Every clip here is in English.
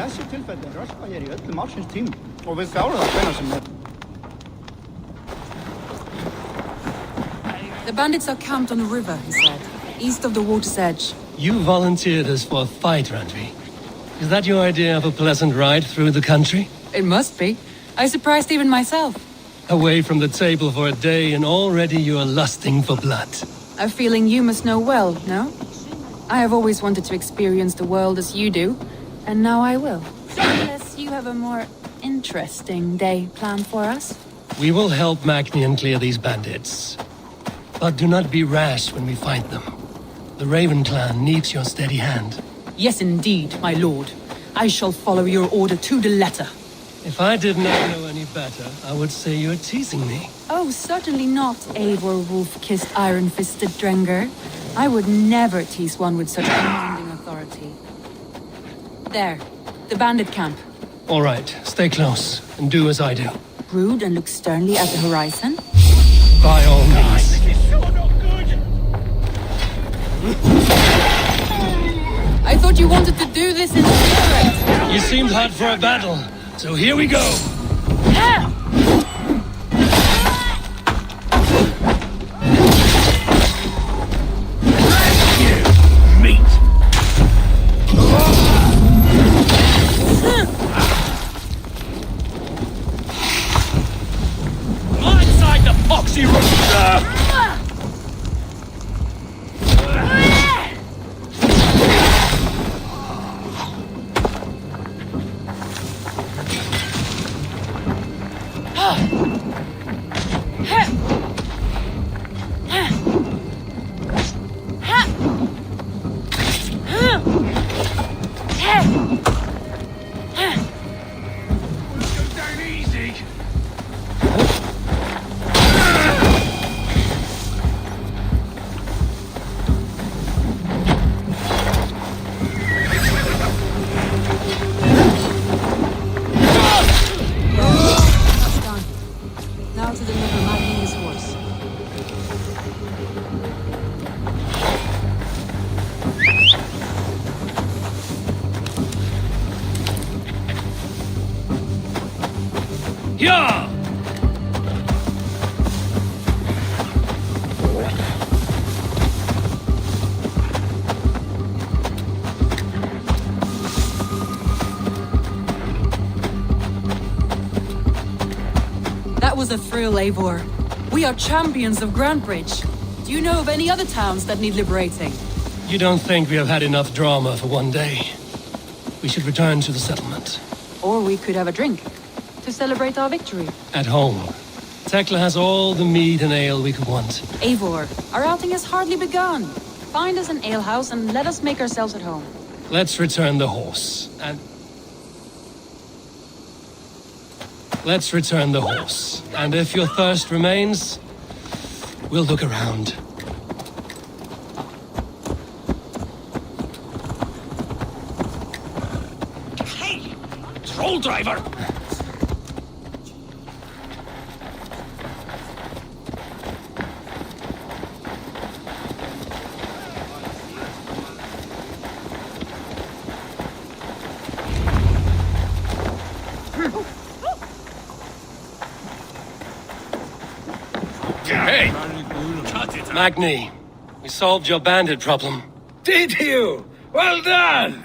þessi tilfelli rölpa hér í öllum ársins tímum og við gáum það hvenær sem er. The bandits are camped on the river, he said, east of the water's edge. You volunteered us for a fight, Randvi. Is that your idea of a pleasant ride through the country? It must be. I surprised even myself. Away from the table for a day and already you are lusting for blood. A feeling you must know well, no? I have always wanted to experience the world as you do, and now I will. Unless you have a more interesting day planned for us? We will help Magnian clear these bandits. But do not be rash when we fight them. The Raven clan needs your steady hand. Yes, indeed, my lord. I shall follow your order to the letter. If I did not know any better, I would say you're teasing me. Oh, certainly not, Eivor wolf-kissed iron-fisted Drenger. I would never tease one with such commanding authority. There, the bandit camp. All right, stay close, and do as I do. Brood and look sternly at the horizon. By all means. I thought you wanted to do this in secret. You seemed hot for a battle, so here we go. Blindside the foxy rooster! Now to deliver my king's horse. Yeah! That was a thrill, Eivor. We are champions of Grantbridge. Do you know of any other towns that need liberating? You don't think we have had enough drama for one day? We should return to the settlement. Or we could have a drink to celebrate our victory. At home. Tekla has all the mead and ale we could want. Eivor, our outing has hardly begun. Find us an alehouse and let us make ourselves at home. Let's return the horse, and if your thirst remains, we'll look around. Hey! Troll driver! Hey! Cut it out. Magni, we solved your bandit problem. Did you? Well done!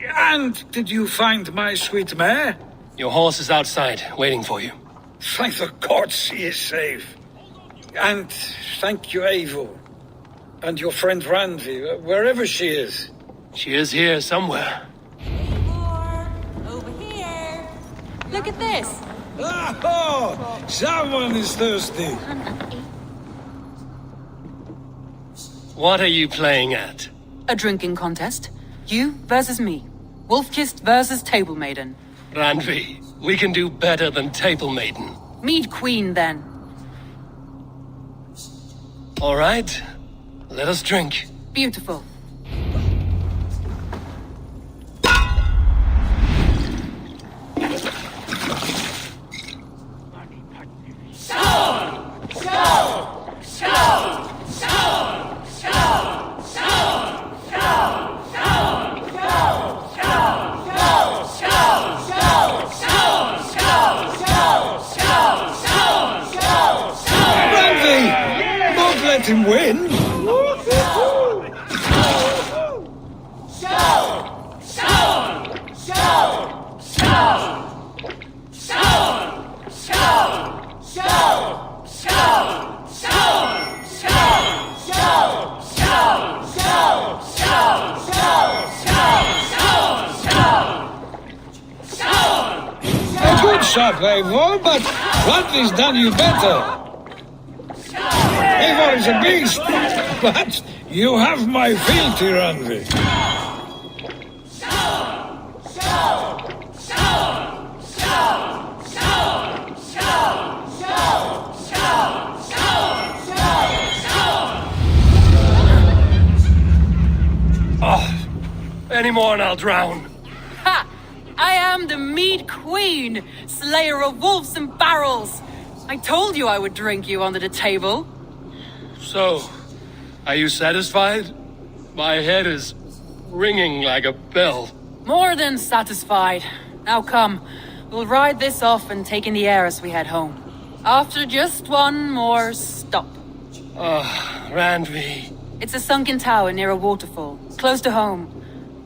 And did you find my sweet mare? Your horse is outside, waiting for you. Thank the gods she is safe. And thank you, Eivor. And your friend Randvi, wherever she is. She is here somewhere. Eivor, over here. Look at this. Oh, someone is thirsty. What are you playing at? A drinking contest. You versus me. Wolf-kissed versus Table Maiden. Randvi, we can do better than Table Maiden. Mead Queen, then. All right, let us drink. Beautiful. Nice shot, Eivor, but Randvi's done you better. Eivor is a beast, but you have my fealty, Randvi. Any more and I'll drown. Ha! I am the mead queen, slayer of wolves and barrels. I told you I would drink you under the table. So, are you satisfied? My head is ringing like a bell. More than satisfied. Now come, we'll ride this off and take in the air as we head home. After just one more stop. Randvi. It's a sunken tower near a waterfall, close to home.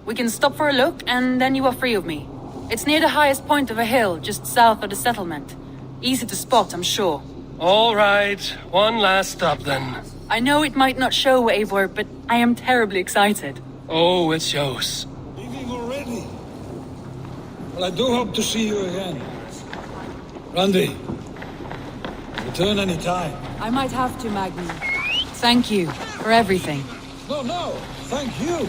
We can stop for a look, and then you are free of me. It's near the highest point of a hill, just south of the settlement. Easy to spot, I'm sure. All right, one last stop then. I know it might not show, Eivor, but I am terribly excited. Oh, it shows. Leaving already? Well, I do hope to see you again. Randvi, return any time. I might have to, Magni. Thank you for everything. No, thank you.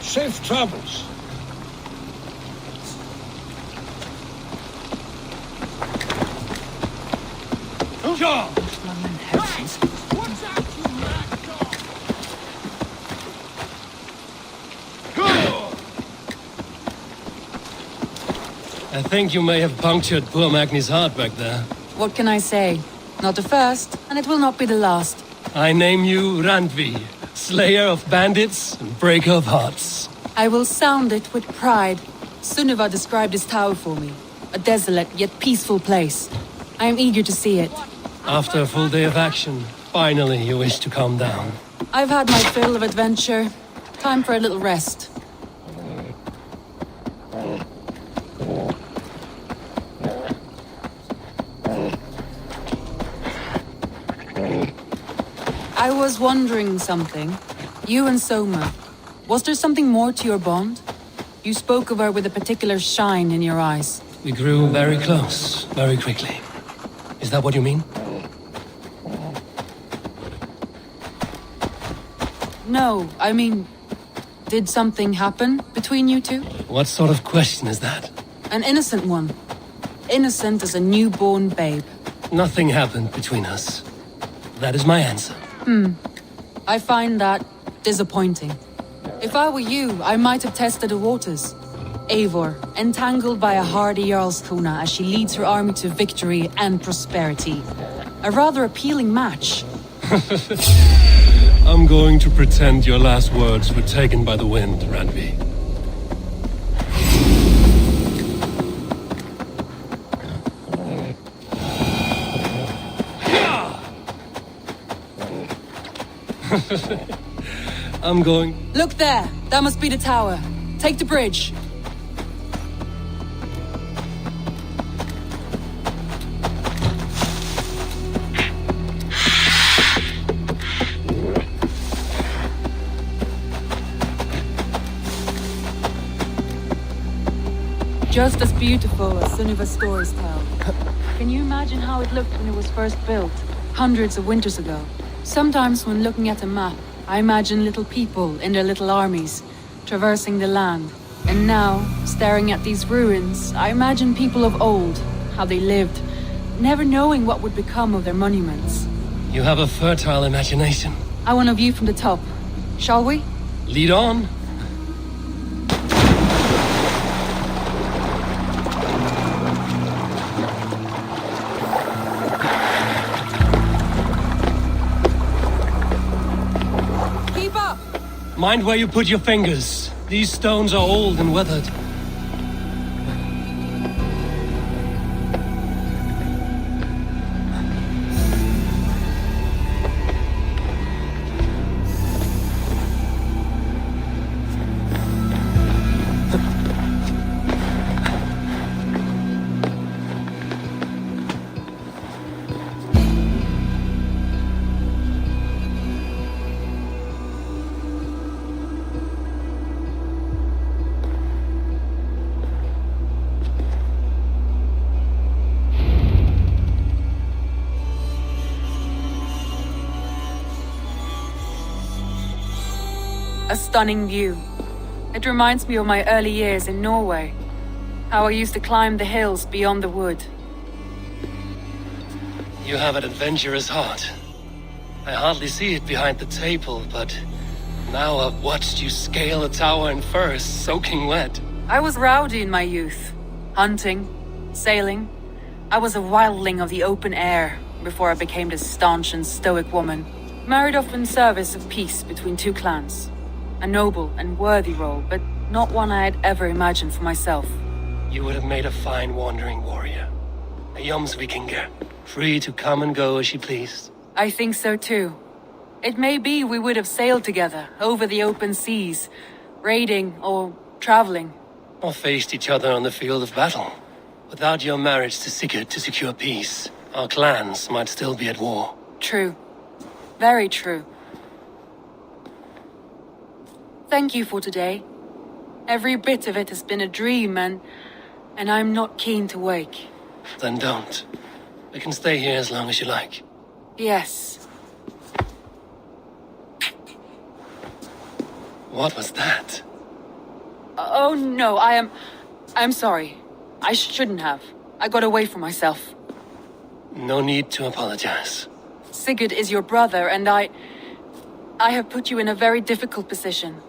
Safe travels. Sure. I think you may have punctured poor Magni's heart back there. What can I say? Not the first, and it will not be the last. I name you Randvi, slayer of bandits and breaker of hearts. I will sound it with pride. Sunniva described this tower for me. A desolate yet peaceful place. I am eager to see it. After a full day of action, finally you wish to calm down. I've had my fill of adventure. Time for a little rest. I was wondering something. You and Soma. Was there something more to your bond? You spoke of her with a particular shine in your eyes. We grew very close, very quickly. Is that what you mean? No, I mean... Did something happen between you two? What sort of question is that? An innocent one. Innocent as a newborn babe. Nothing happened between us. That is my answer. I find that disappointing. If I were you, I might have tested the waters. Eivor, entangled by a hardy Jarlskona as she leads her army to victory and prosperity. A rather appealing match. I'm going to pretend your last words were taken by the wind, Randvi. I'm going... Look there! That must be the tower. Take the bridge. Just as beautiful as Sunniva's stories tell. Can you imagine how it looked when it was first built, hundreds of winters ago? Sometimes when looking at a map, I imagine little people in their little armies, traversing the land. And now, staring at these ruins, I imagine people of old, how they lived, never knowing what would become of their monuments. You have a fertile imagination. I want a view from the top. Shall we? Lead on. Keep up! Mind where you put your fingers. These stones are old and weathered. stunning view. It reminds me of my early years in Norway. How I used to climb the hills beyond the wood. You have an adventurous heart. I hardly see it behind the table, but now I've watched you scale a tower in furs, soaking wet. I was rowdy in my youth. Hunting, sailing. I was a wildling of the open air before I became this staunch and stoic woman. Married off in service of peace between two clans. A noble and worthy role, but not one I had ever imagined for myself. You would have made a fine wandering warrior. A Jomsvikinger, free to come and go as she pleased. I think so too. It may be we would have sailed together over the open seas, raiding or traveling. Or faced each other on the field of battle. Without your marriage to Sigurd to secure peace, our clans might still be at war. True. Very true. Thank you for today. Every bit of it has been a dream, and I'm not keen to wake. Then don't. We can stay here as long as you like. Yes. What was that? Oh no, I'm sorry. I shouldn't have. I got away from myself. No need to apologize. Sigurd is your brother, and I have put you in a very difficult position.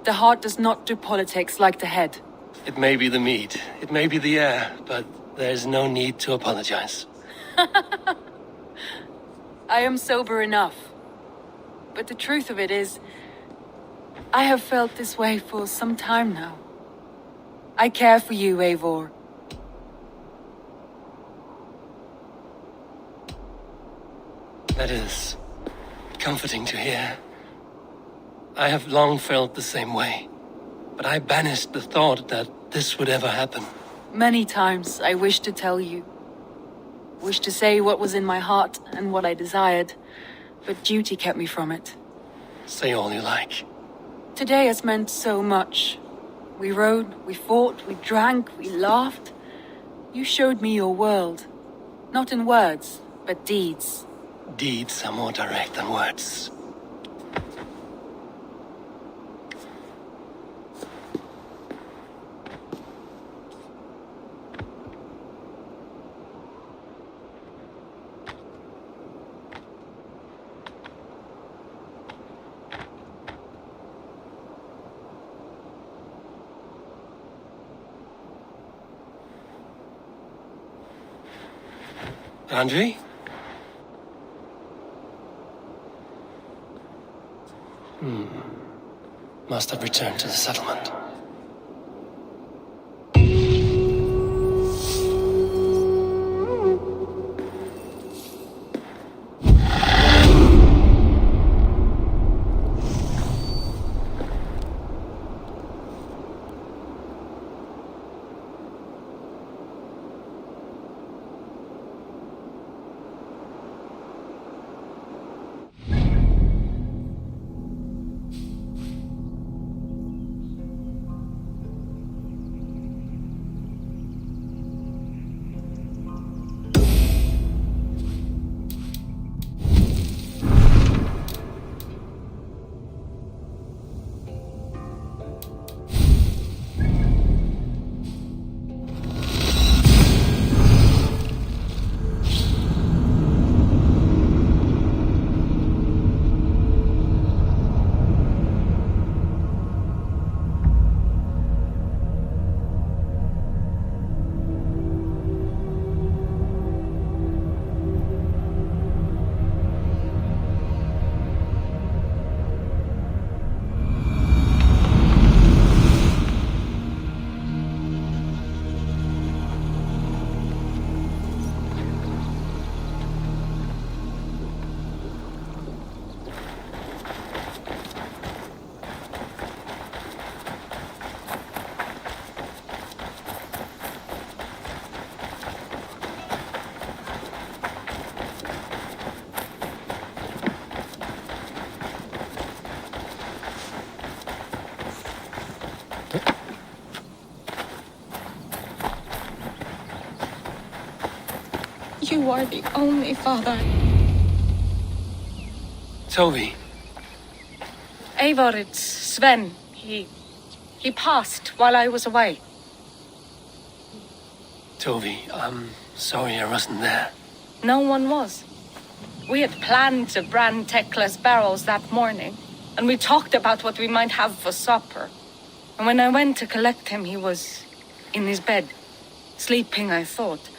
The heart does not do politics like the head. It may be the meat, it may be the air, but there's no need to apologize. I am sober enough. But the truth of it is, I have felt this way for some time now. I care for you, Eivor. That is comforting to hear. I have long felt the same way, but I banished the thought that this would ever happen. Many times I wished to tell you. Wished to say what was in my heart and what I desired, but duty kept me from it. Say all you like. Today has meant so much. We rode, we fought, we drank, we laughed. You showed me your world. Not in words, but deeds. Deeds are more direct than words. Andri? Must have returned to the settlement. You are the only father. Toby. Eivor, it's Sven, he passed while I was away. Toby, I'm sorry I wasn't there. No one was. We had planned to brand Tekla's barrels that morning, and we talked about what we might have for supper. And when I went to collect him, he was in his bed, sleeping, I thought.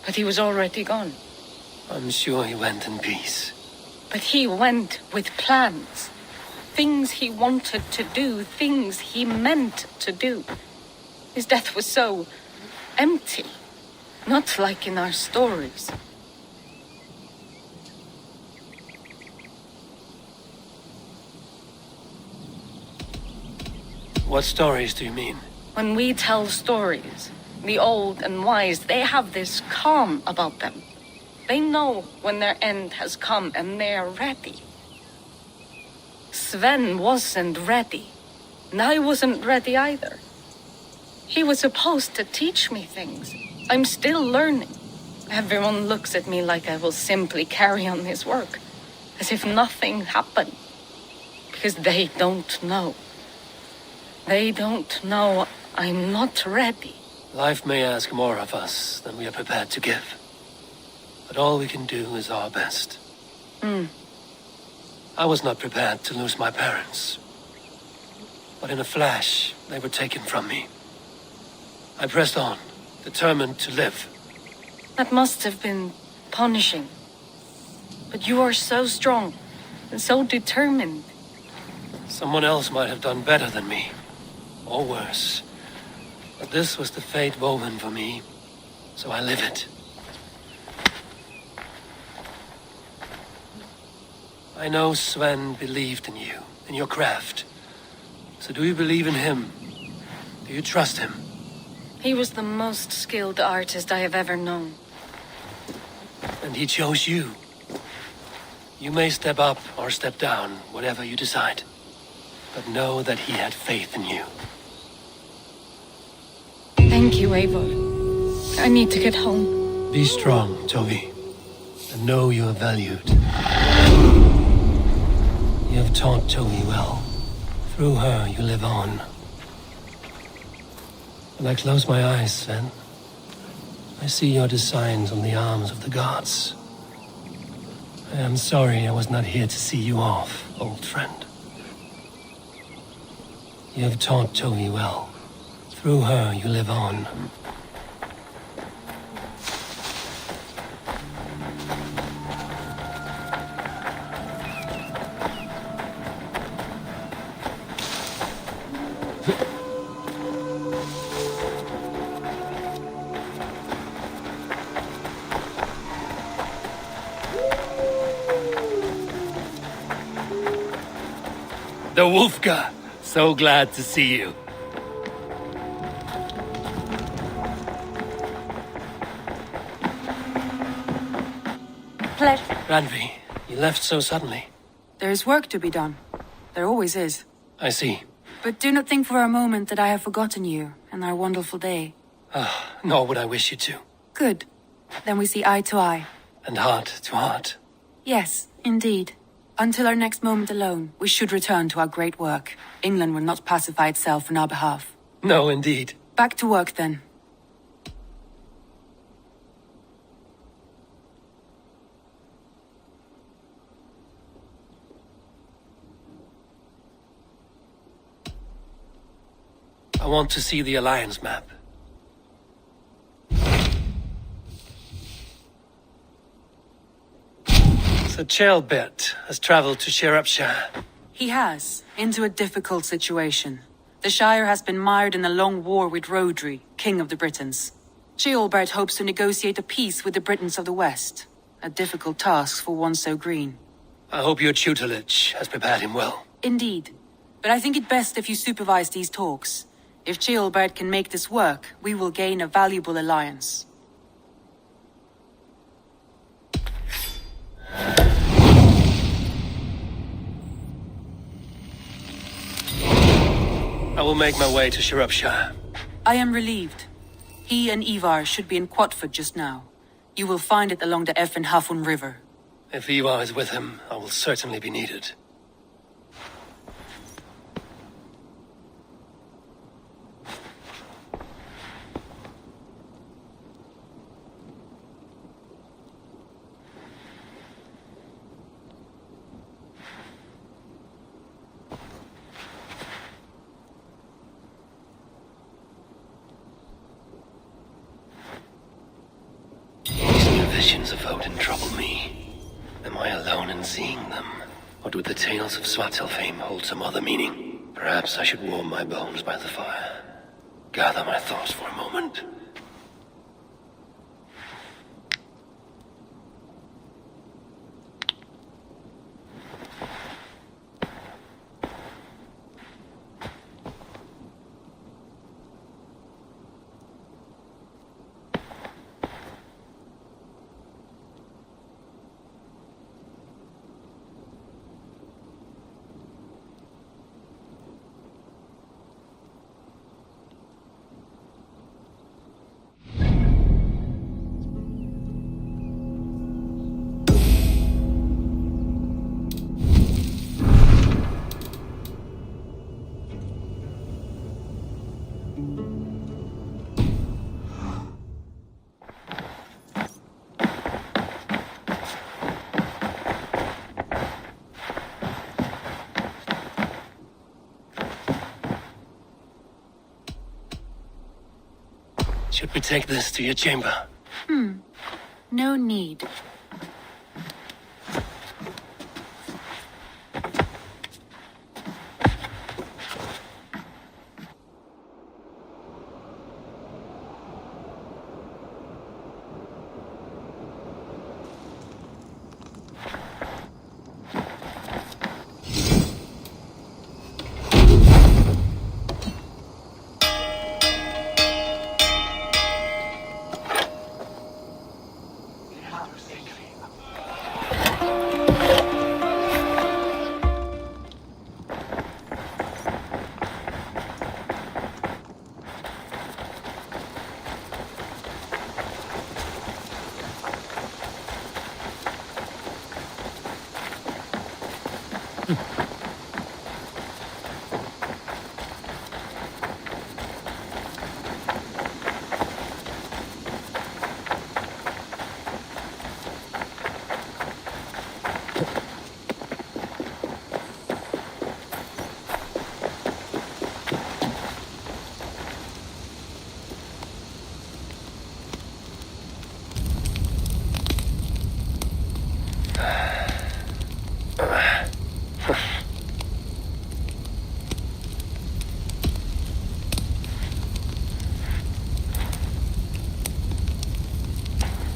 But he was already gone. I'm sure he went in peace. But he went with plans. Things he wanted to do, things he meant to do. His death was so empty, not like in our stories. What stories do you mean? When we tell stories, the old and wise, they have this calm about them. They know when their end has come and they're ready. Sven wasn't ready, and I wasn't ready either. He was supposed to teach me things. I'm still learning. Everyone looks at me like I will simply carry on his work, as if nothing happened. Because they don't know. They don't know I'm not ready. Life may ask more of us than we are prepared to give. But all we can do is our best. I was not prepared to lose my parents. But in a flash, they were taken from me. I pressed on, determined to live. That must have been punishing. But you are so strong and so determined. Someone else might have done better than me. Or worse. But this was the fate woven for me, so I live it. I know Sven believed in you, in your craft. So do you believe in him? Do you trust him? He was the most skilled artist I have ever known. And he chose you. You may step up or step down, whatever you decide. But know that he had faith in you. Thank you, Eivor. I need to get home. Be strong, Toby. And know you are valued. You have taught Toby well. Through her, you live on. When I close my eyes, Sven, I see your designs on the arms of the gods. I am sorry I was not here to see you off, old friend. You have taught Toby well. Through her, you live on. The Wolfka! So glad to see you. Randvi, you left so suddenly. There is work to be done. There always is. I see. But do not think for a moment that I have forgotten you and our wonderful day. Nor would I wish you to. Good. Then we see eye to eye. And heart to heart. Yes, indeed. Until our next moment alone, we should return to our great work. England will not pacify itself on our behalf. No, indeed. Back to work, then. I want to see the Alliance map. So Chaelbert has traveled to Shropshire. He has, into a difficult situation. The Shire has been mired in a long war with Rhodri, King of the Britons. Ceolbert hopes to negotiate a peace with the Britons of the West. A difficult task for one so green. I hope your tutelage has prepared him well. Indeed. But I think it best if you supervise these talks. If Ceolbert can make this work, we will gain a valuable alliance. I will make my way to Shropshire. I am relieved. He and Ivar should be in Quatford just now. You will find it along the Effen Hafun River. If Ivar is with him, I will certainly be needed. visions of Odin trouble me. Am I alone in seeing them? Or do the tales of Svartalfheim hold some other meaning? Perhaps I should warm my bones by the fire. Gather my thoughts for a moment. Should we take this to your chamber? No need.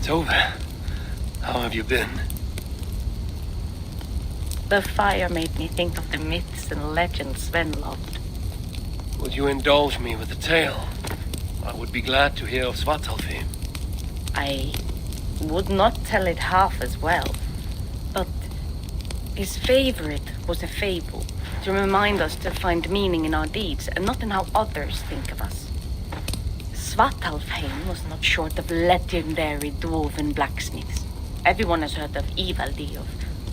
Tove, how have you been? The fire made me think of the myths and legends Sven loved. Would you indulge me with a tale? I would be glad to hear of Svartalfheim. I would not tell it half as well, but his favorite was a fable to remind us to find meaning in our deeds and not in how others think of us. Svartalfheim was not short of legendary dwarven blacksmiths. Everyone has heard of Ivaldi, of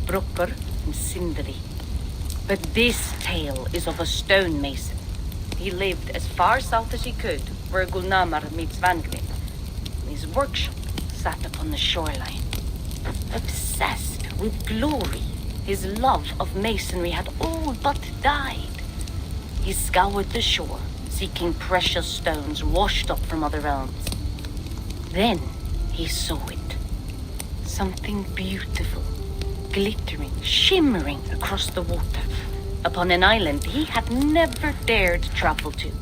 Brokkr and Sindri. But this tale is of a stonemason. He lived as far south as he could, where Gulnamar meets Vangnir. His workshop sat upon the shoreline. Obsessed with glory, his love of masonry had all but died. He scoured the shore, seeking precious stones washed up from other realms. Then he saw it. Something beautiful, glittering, shimmering across the water, upon an island he had never dared travel to.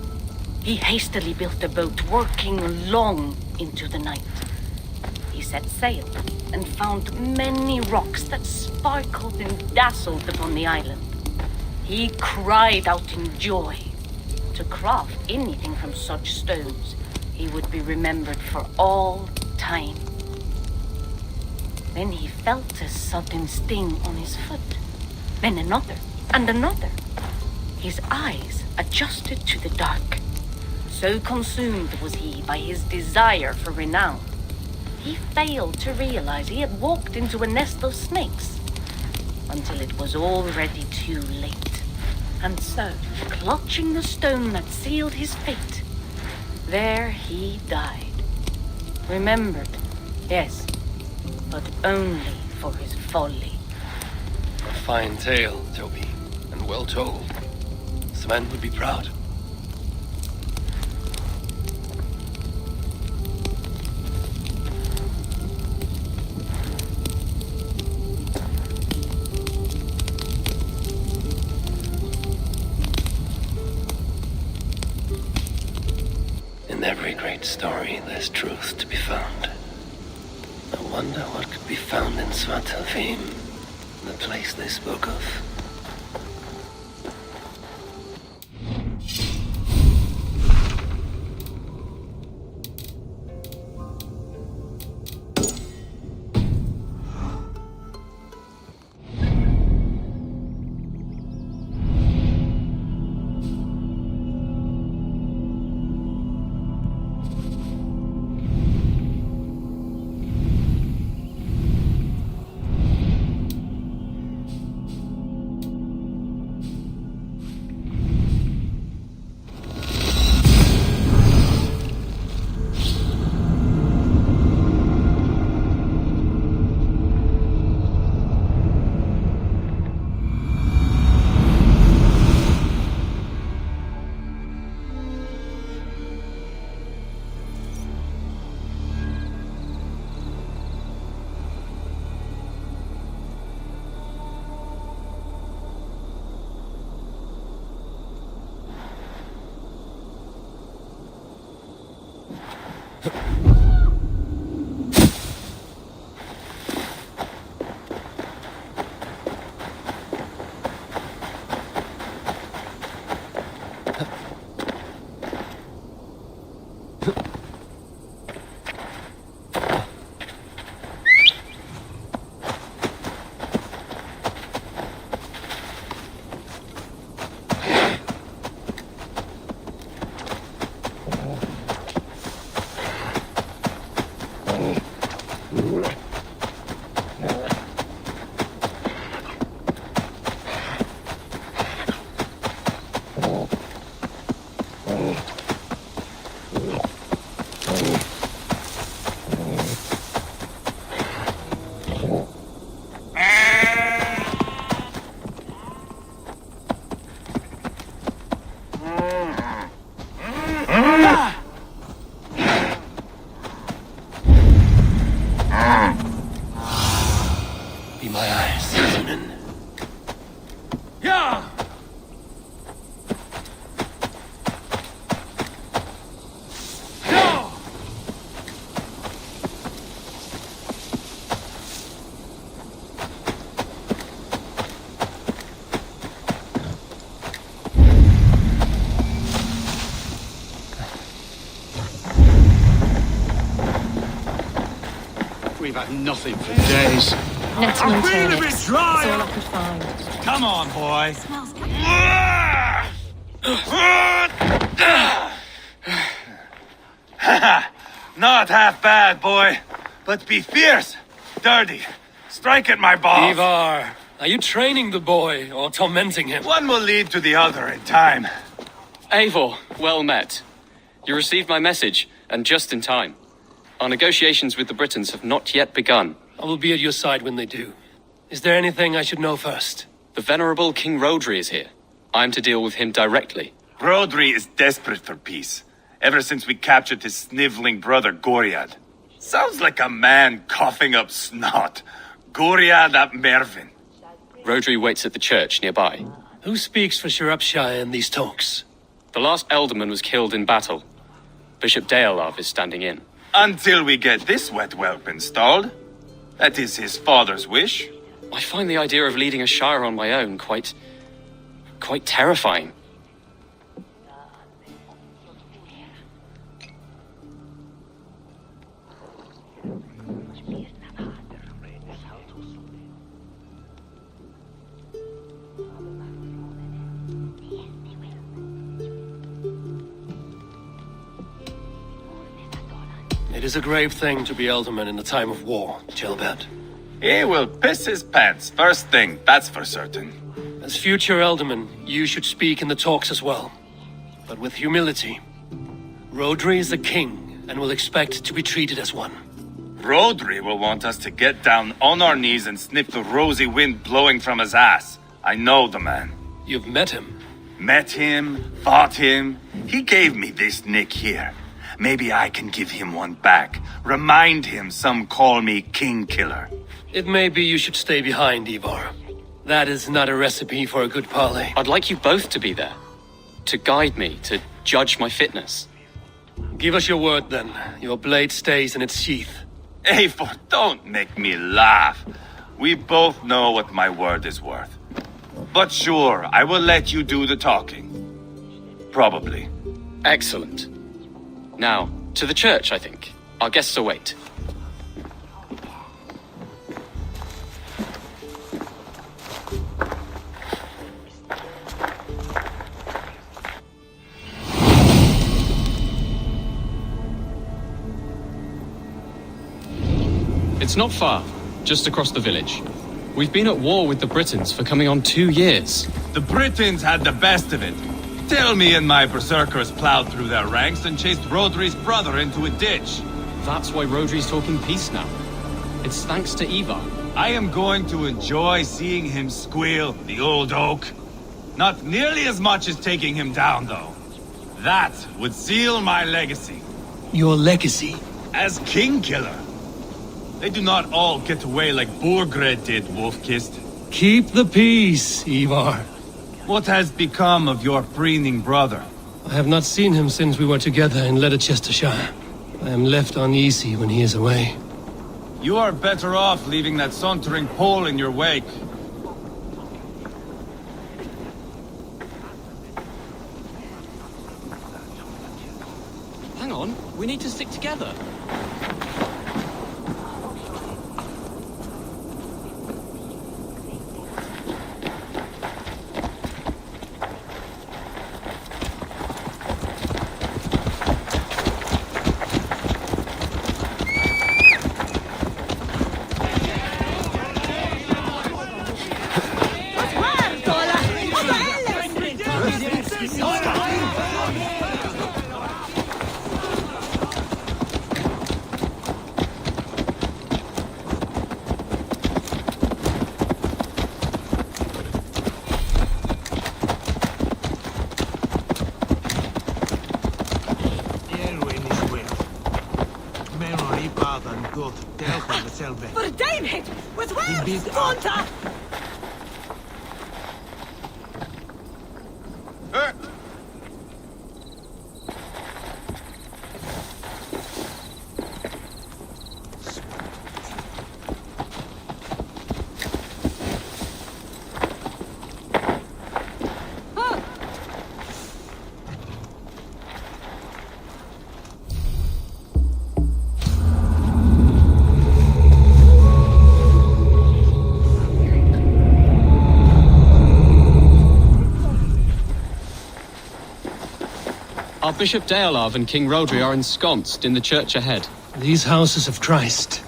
He hastily built a boat, working long into the night. He set sail and found many rocks that sparkled and dazzled upon the island. He cried out in joy. To craft anything from such stones, he would be remembered for all time. Then he felt a sudden sting on his foot. Then another, and another. His eyes adjusted to the dark. So consumed was he by his desire for renown, he failed to realize he had walked into a nest of snakes, until it was already too late. And so, clutching the stone that sealed his fate, there he died. Remembered, yes, but only for his folly. A fine tale, Toby, and well told. Sven would be proud. every great story, there's truth to be found. I wonder what could be found in Svartalfheim, the place they spoke of. Be my eyes, Sunan. Yeah! We've had nothing for days. Net I'm feeling a turnips. bit That's dry. all I could find. Come on, boy. Not half bad, boy. But be fierce, dirty. Strike at my balls. Ivar, are you training the boy or tormenting him? One will lead to the other in time. Eivor, well met. You received my message, and just in time. Our negotiations with the Britons have not yet begun. I will be at your side when they do. Is there anything I should know first? The venerable King Rodri is here. I am to deal with him directly. Rodri is desperate for peace. Ever since we captured his sniveling brother Goriad. Sounds like a man coughing up snot. Goriad ap Mervin. Rodri waits at the church nearby. Who speaks for Shropshire in these talks? The last alderman was killed in battle. Bishop Dealav is standing in. Until we get this wet whelp installed. That is his father's wish. I find the idea of leading a shire on my own quite terrifying. It is a grave thing to be alderman in a time of war, Gilbert. He will piss his pants first thing, that's for certain. As future alderman, you should speak in the talks as well. But with humility. Rodri is the king, and will expect to be treated as one. Rodri will want us to get down on our knees and sniff the rosy wind blowing from his ass. I know the man. You've met him. Met him, fought him. He gave me this nick here. Maybe I can give him one back. Remind him some call me King Killer. It may be you should stay behind, Ivar. That is not a recipe for a good parley. I'd like you both to be there. To guide me, to judge my fitness. Give us your word then. Your blade stays in its sheath. Eivor, don't make me laugh. We both know what my word is worth. But sure, I will let you do the talking. Probably. Excellent. Now, to the church, I think. Our guests await. It's not far, just across the village. We've been at war with the Britons for coming on 2 years. The Britons had the best of it. Tell me and my berserkers plowed through their ranks and chased Rodri's brother into a ditch. That's why Rodri's talking peace now. It's thanks to Ivar. I am going to enjoy seeing him squeal, the old oak. Not nearly as much as taking him down, though. That would seal my legacy. Your legacy? As King Killer. They do not all get away like Borgred did, Wolf-Kissed. Keep the peace, Ivar. What has become of your preening brother? I have not seen him since we were together in Leicestershire. I am left uneasy when he is away. You are better off leaving that sauntering Pole in your wake. Hang on, we need to stick together. Verdamhet! With where? Stonta! Our Bishop Deolav and King Rodri are ensconced in the church ahead. These houses of Christ,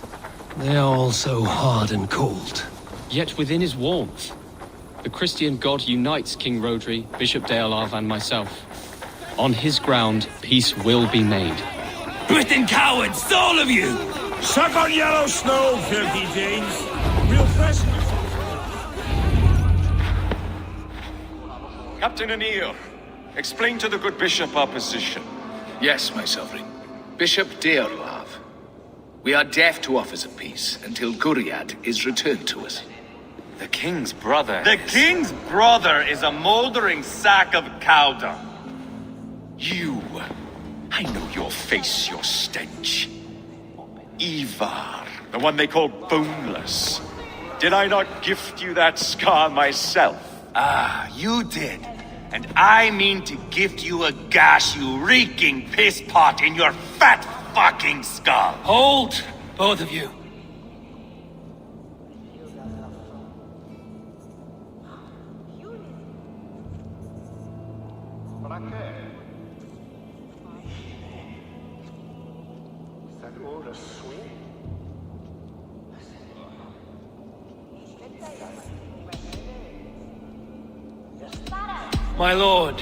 they are all so hard and cold. Yet within his warmth, the Christian God unites King Rodri, Bishop Deolav, and myself. On his ground, peace will be made. Britain cowards, all of you! Suck on yellow snow, filthy Danes. Real fresh. Captain O'Neill, explain to the good bishop our position. Yes, my sovereign. Bishop Deolav. We are deaf to offers of peace until Guriad is returned to us. The king's brother The king's brother is a moldering sack of cow dung. You. I know your face, your stench. Ivar, the one they call boneless. Did I not gift you that scar myself? Ah, you did. And I mean to gift you a gash, you reeking piss pot in your fat fucking skull. Hold, both of you. My lord,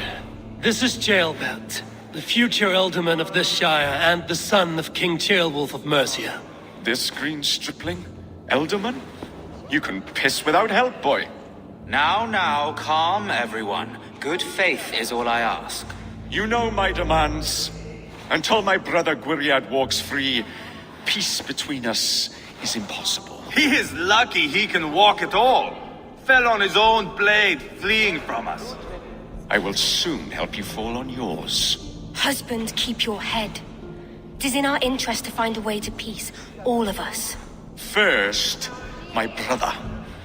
this is Jailbelt, the future alderman of this shire and the son of King Ceolwulf of Mercia. This green stripling? Elderman? You can piss without help, boy. Now, calm everyone. Good faith is all I ask. You know my demands. Until my brother Gwiriad walks free, peace between us is impossible. He is lucky he can walk at all. Fell on his own blade, fleeing from us. I will soon help you fall on yours. Husband, keep your head. It is in our interest to find a way to peace, all of us. First, my brother.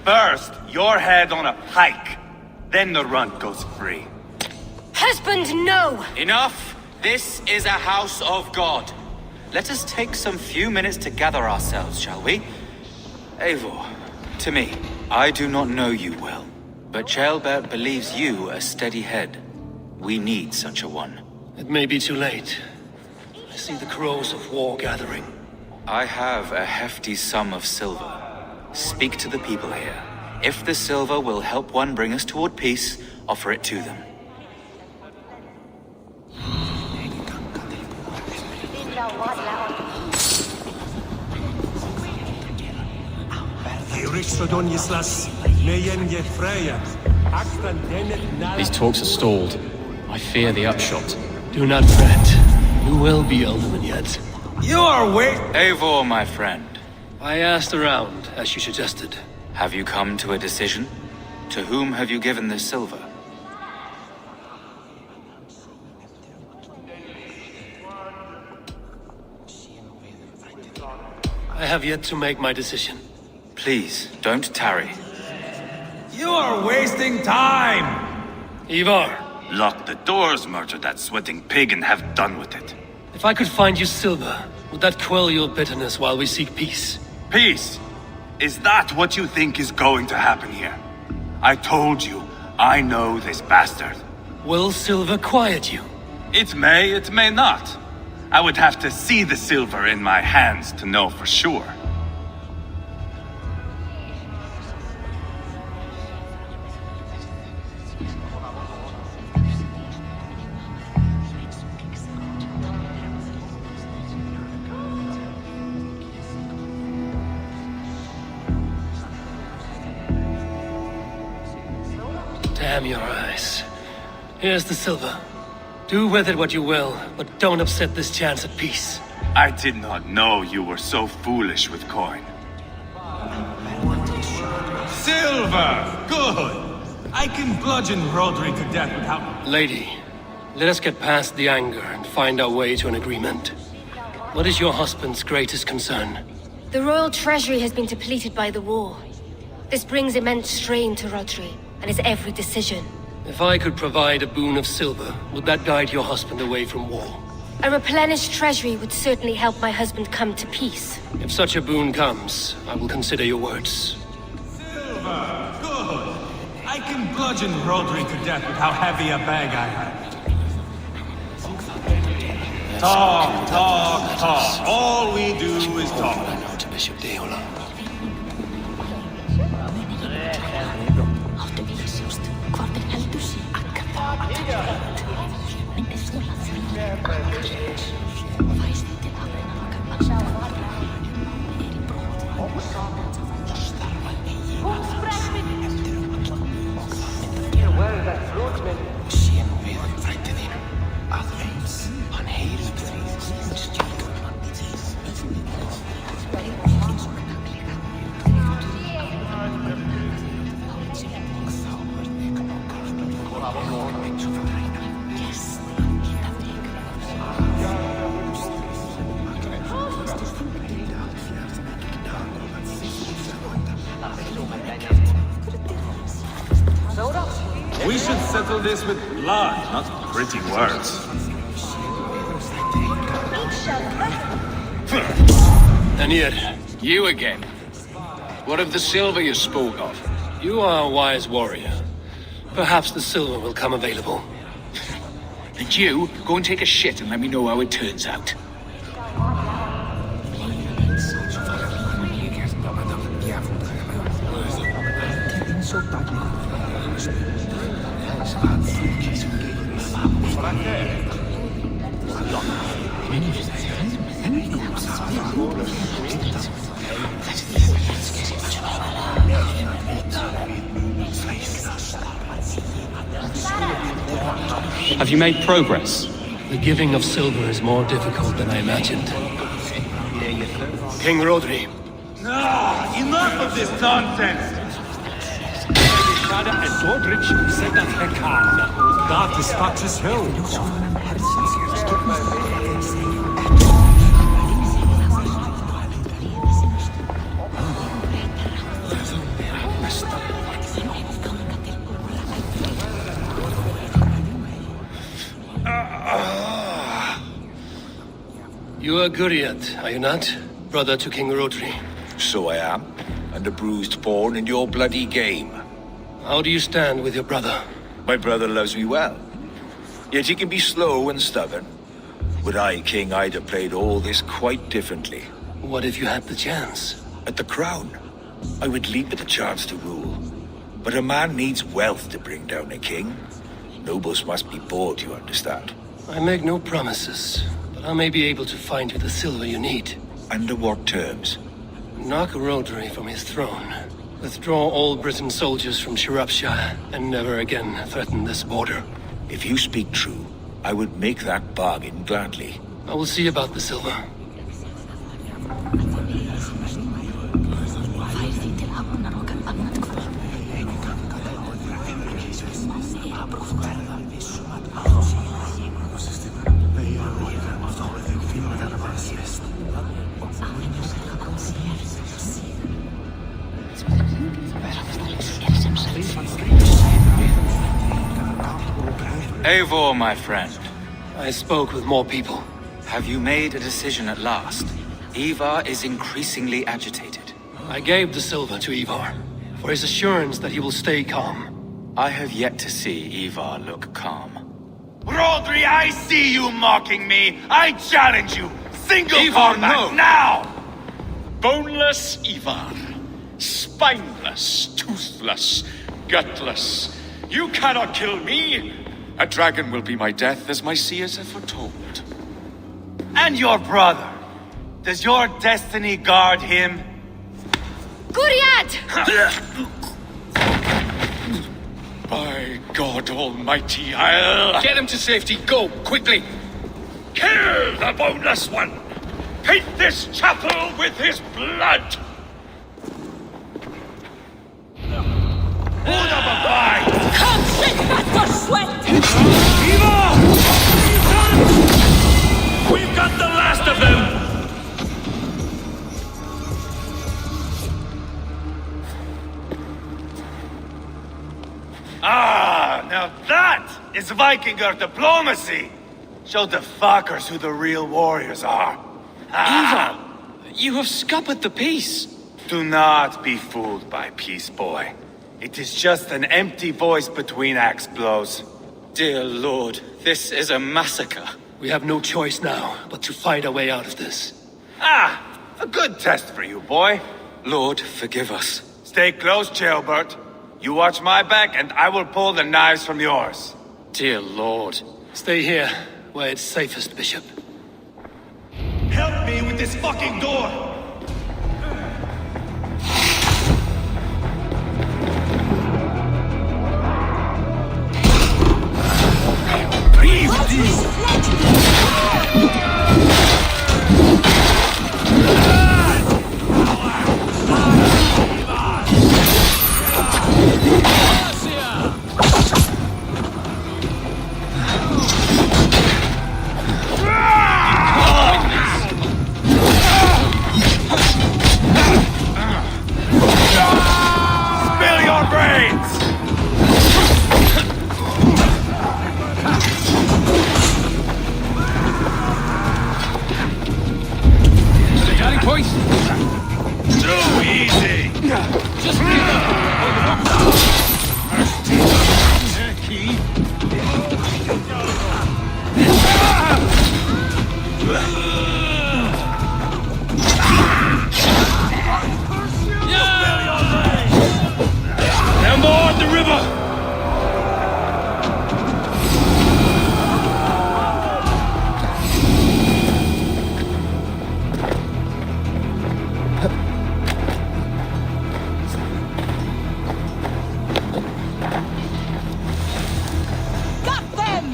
First, your head on a pike. Then the runt goes free. Husband, no! Enough! This is a house of God. Let us take some few minutes to gather ourselves, shall we? Eivor, to me, I do not know you well, but Ceolbert believes you a steady head. We need such a one. It may be too late. I see the crows of war gathering. I have a hefty sum of silver. Speak to the people here. If the silver will help one bring us toward peace, offer it to them. These talks are stalled. I fear the upshot. Do not fret. You will be Alderman yet. You are Eivor, my friend. I asked around, as you suggested. Have you come to a decision? To whom have you given this silver? I have yet to make my decision. Please, don't tarry. You are wasting time! Ivar! Lock the doors, murder that sweating pig, and have done with it. If I could find you silver, would that quell your bitterness while we seek peace? Peace? Is that what you think is going to happen here? I told you, I know this bastard. Will silver quiet you? It may not. I would have to see the silver in my hands to know for sure. Damn your eyes. Here's the silver. Do with it what you will, but don't upset this chance at peace. I did not know you were so foolish with coin. Silver! Good! I can bludgeon Rodri to death without... Lady, let us get past the anger and find our way to an agreement. What is your husband's greatest concern? The royal treasury has been depleted by the war. This brings immense strain to Rodri, and his every decision. If I could provide a boon of silver, would that guide your husband away from war? A replenished treasury would certainly help my husband come to peace. If such a boon comes, I will consider your words. Silver! Good! I can bludgeon Rodri to death with how heavy a bag I have. Talk, talk, talk. All we do is talk. I know to Bishop Deola. We should settle this with blood, not pretty words. Anir, You again. What of the silver you spoke of? you are a wise warrior. Perhaps the silver will come available. And you, go and take a shit and let me know how it turns out. Have you made progress? The giving of silver is more difficult than I imagined. King Rodri. No! Enough of this nonsense! You are Guriat, are you not? Brother to King Rodri. So I am, and a bruised pawn in your bloody game. How do you stand with your brother? My brother loves me well. Yet he can be slow and stubborn. Were I king, I'd have played all this quite differently. What if you had the chance? At the crown, I would leap at the chance to rule. But a man needs wealth to bring down a king. Nobles must be bought, you understand. I make no promises, but I may be able to find you the silver you need. Under what terms? Knock Rodri from his throne. Withdraw all Britain soldiers from Shropshire, and never again threaten this border. If you speak true, I would make that bargain gladly. I will see about the silver. Eivor, my friend. I spoke with more people. Have you made a decision at last? Ivar is increasingly agitated. I gave the silver to Ivar, for his assurance that he will stay calm. I have yet to see Ivar look calm. Rodri, I see you mocking me! I challenge you! Single Ivar, combat no. now! Boneless Ivar. Spineless, toothless, gutless. You cannot kill me! A dragon will be my death, as my seers have foretold. And your brother. Does your destiny guard him? Guriad! By God Almighty, I'll... Get him to safety, go, quickly! Kill the boneless one! Paint this chapel with his blood! Hold up a fight! Come, shake back your sweat! We've got the last of them! Ah, now that is Vikinger diplomacy! Show the fuckers who the real warriors are. Ivar! You have scuppered the peace! Do not be fooled by peace, boy. It is just an empty voice between axe blows. Dear Lord, this is a massacre. We have no choice now, but to find a way out of this. Ah, a good test for you, boy. Lord, forgive us. Stay close, Jailbert. You watch my back, and I will pull the knives from yours. Dear Lord. Stay here, where it's safest, Bishop. Help me with this fucking door! Spill your brains! Rallying point! Too easy! Just give up! Now more at the river! Got them!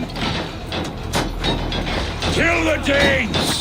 Kill the Danes!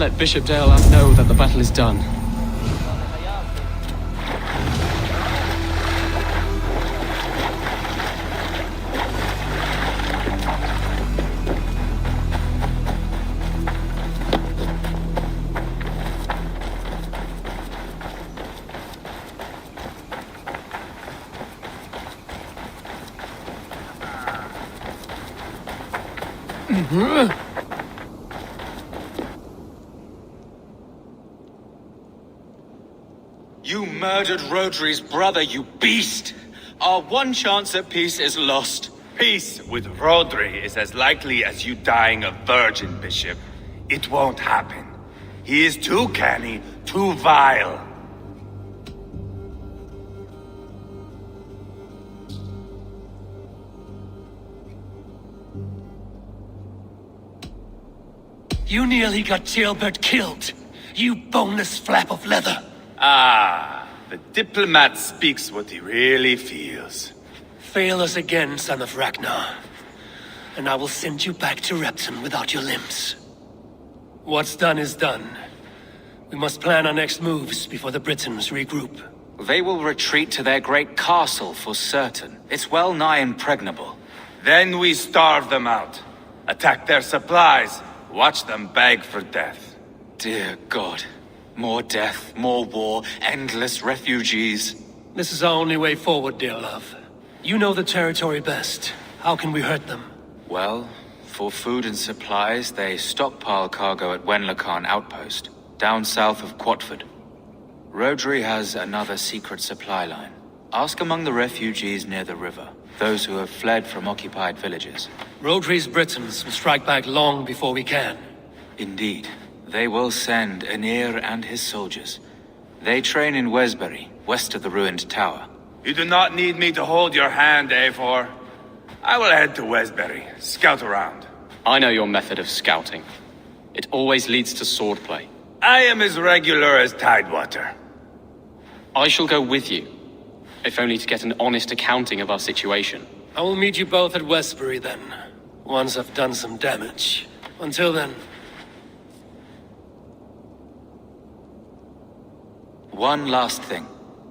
Let Bishop Dale know that the battle is done. You murdered Rodri's brother, you beast! Our one chance at peace is lost. Peace with Rodri is as likely as you dying a virgin, Bishop. It won't happen. He is too canny, too vile. You nearly got Jailbird killed. You boneless flap of leather. Ah, the diplomat speaks what he really feels. Fail us again, son of Ragnar, and I will send you back to Repton without your limbs. What's done is done. We must plan our next moves before the Britons regroup. They will retreat to their great castle for certain. It's well nigh impregnable. Then we starve them out. Attack their supplies. Watch them beg for death. Dear God. More death, more war, endless refugees. This is our only way forward, dear love. You know the territory best. How can we hurt them? Well, for food and supplies, they stockpile cargo at Wenlacan Outpost, down south of Quatford. Rodri has another secret supply line. Ask among the refugees near the river, those who have fled from occupied villages. Rodri's Britons will strike back long before we can. Indeed. They will send Anir and his soldiers. They train in Wesbury, west of the ruined tower. You do not need me to hold your hand, Eivor. I will head to Wesbury, scout around. I know your method of scouting. It always leads to swordplay. I am as regular as Tidewater. I shall go with you, if only to get an honest accounting of our situation. I will meet you both at Westbury then, once I've done some damage. Until then... One last thing.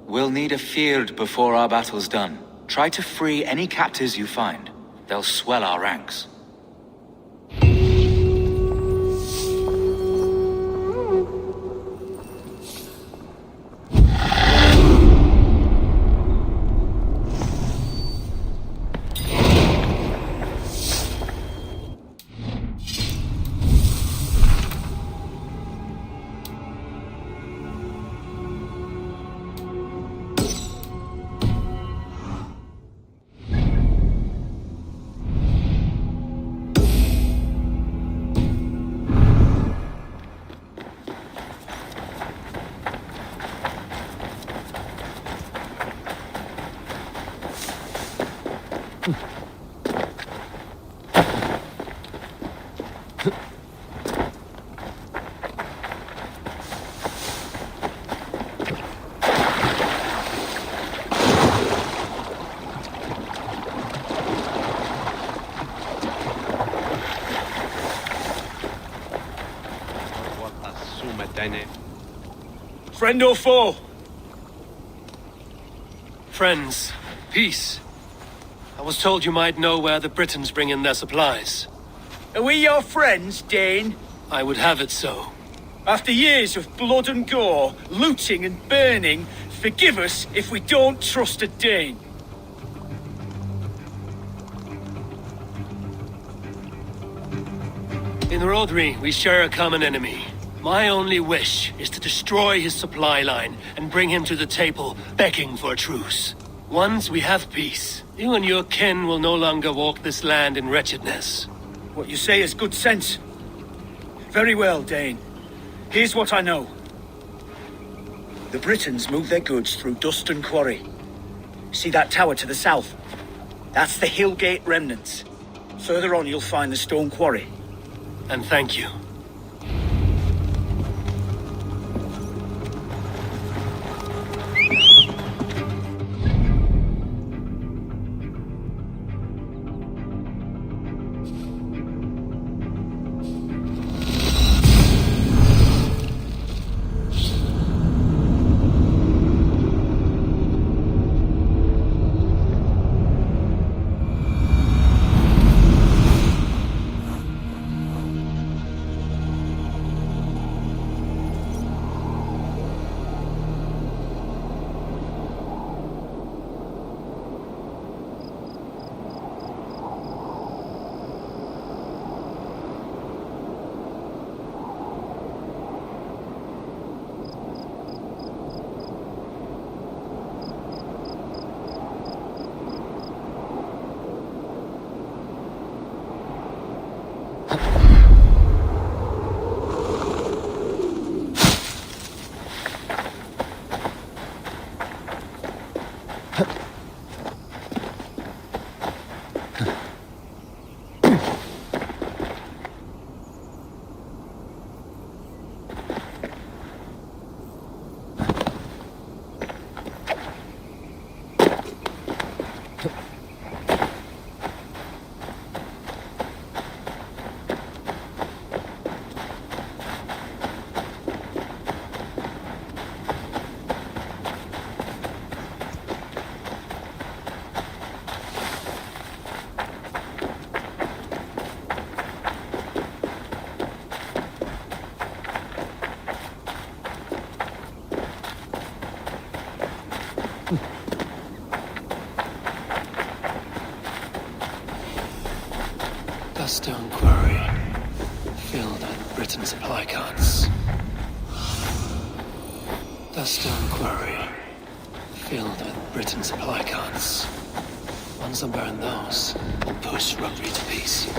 We'll need a field before our battle's done. Try to free any captives you find. They'll swell our ranks. Friend or foe? Friends. Peace. I was told you might know where the Britons bring in their supplies. Are we your friends, Dane? I would have it so. After years of blood and gore, looting and burning, forgive us if we don't trust a Dane. In Rodri, we share a common enemy. My only wish is to destroy his supply line and bring him to the table, begging for a truce. Once we have peace, you and your kin will no longer walk this land in wretchedness. What you say is good sense. Very well, Dane. Here's what I know. The Britons move their goods through Dustin Quarry. See that tower to the south? That's the Hillgate remnants. Further on, you'll find the stone quarry. And thank you. The stone quarry, filled with Britain supply carts. The stone quarry, filled with Britain supply carts. Once I burn those, we'll push Rodri to peace.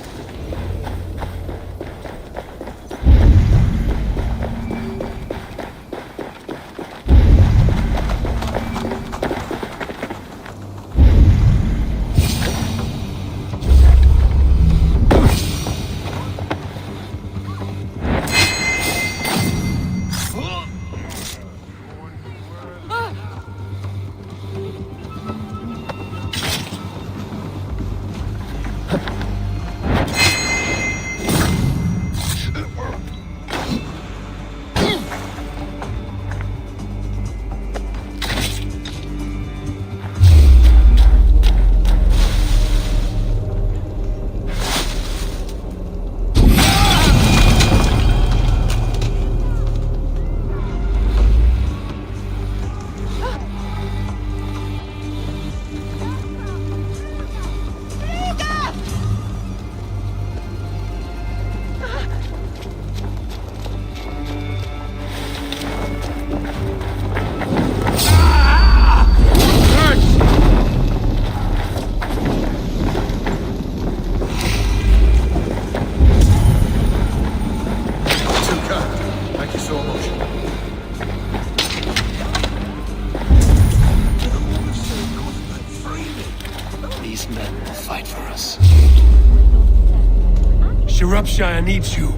Shropshire needs you.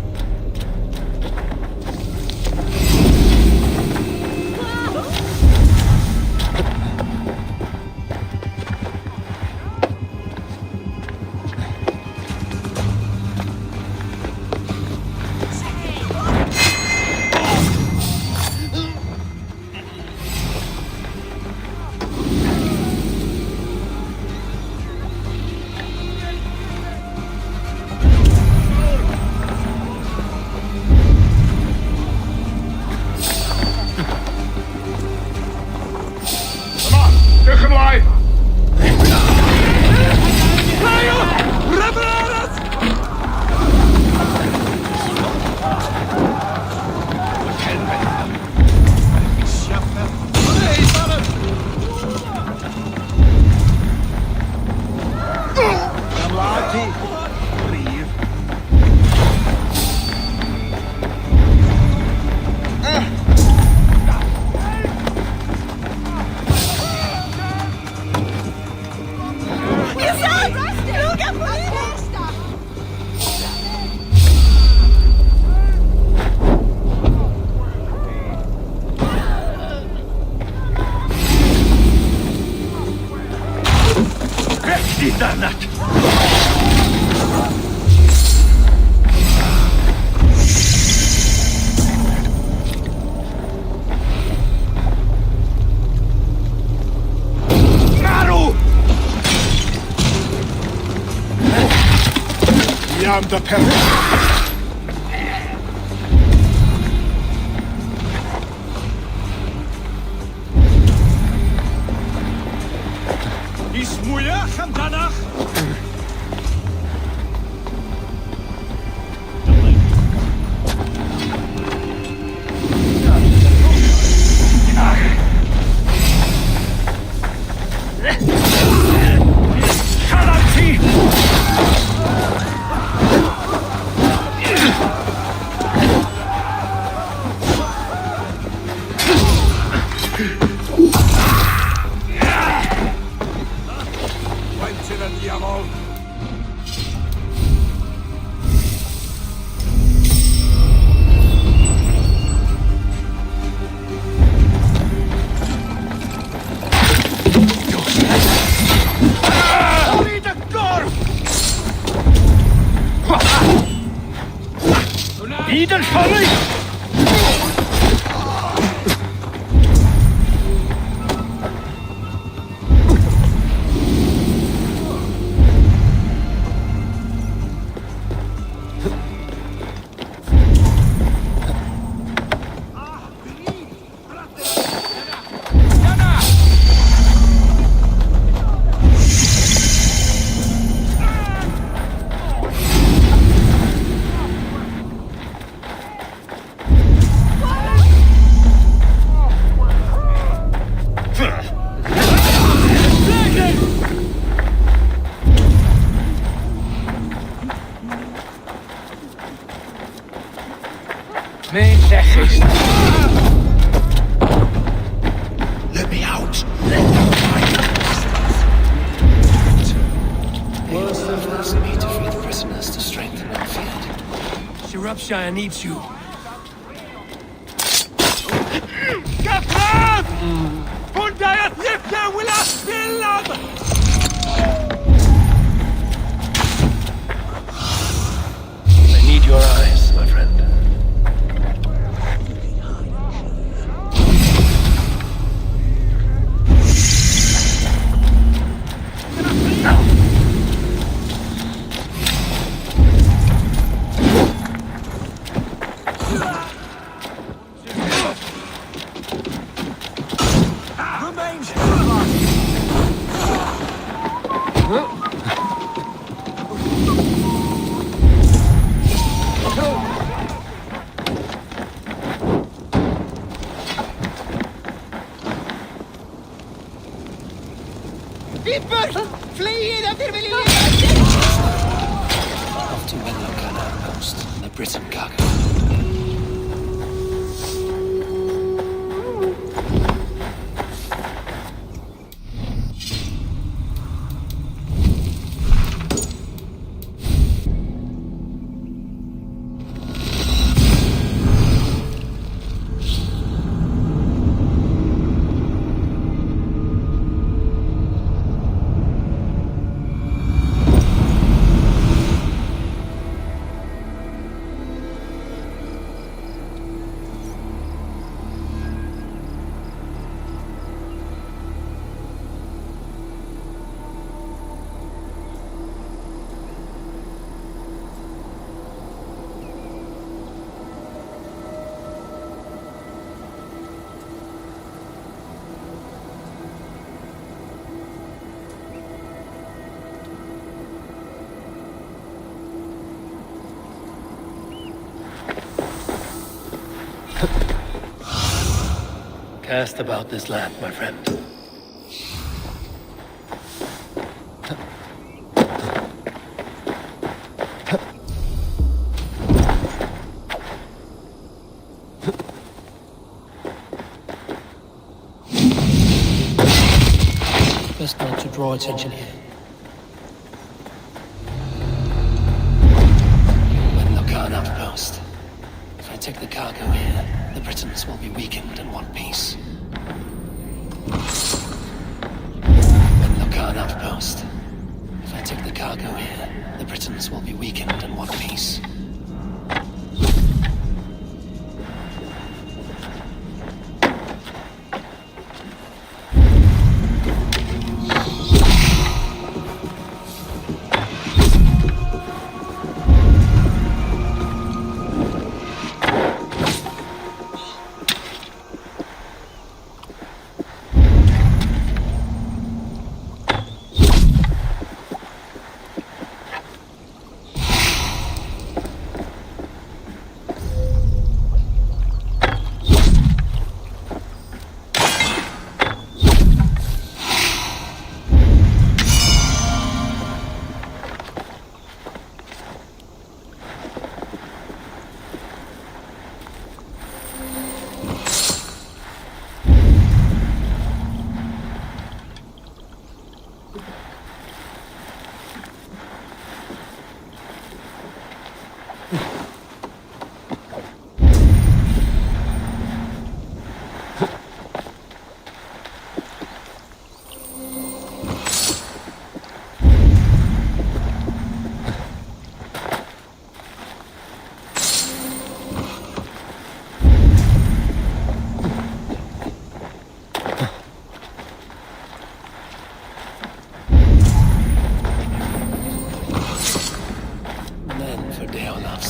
am the peril. Is moeilijk amdanach? Eden folly! Let me out. They asked me to free the prisoners to strengthen our field. Shropshire needs you. I need your eyes, my friend. Off to Wenlock outpost, the Britain cargo. Cast about this land, my friend. Best not to draw attention here. Wenlock outpost. If I take the cargo here, the Britons will be weakened and want peace. Wenlock outpost. If I take the cargo here, the Britons will be weakened and want peace.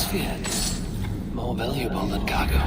feared. More valuable than cargo.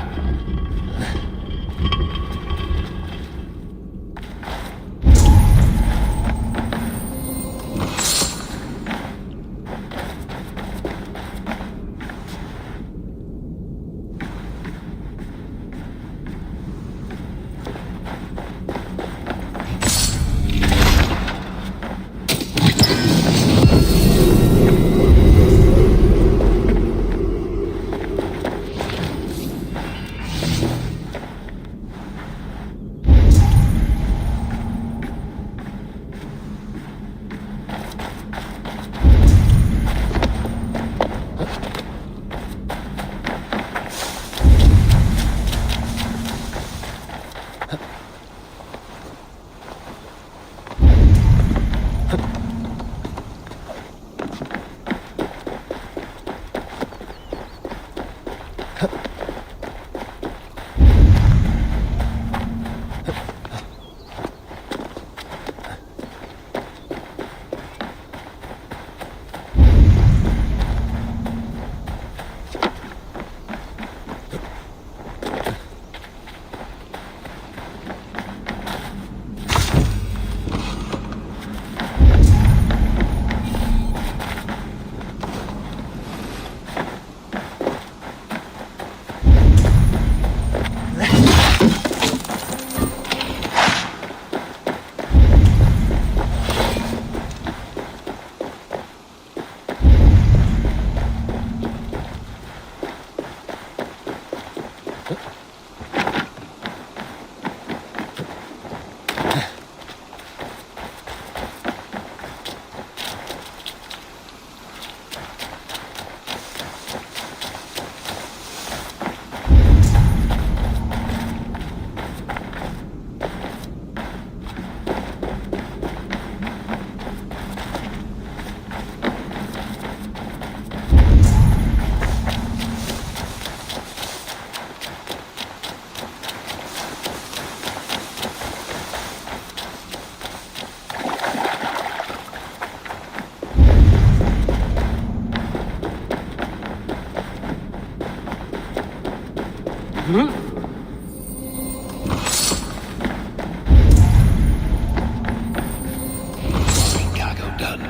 Cargo done.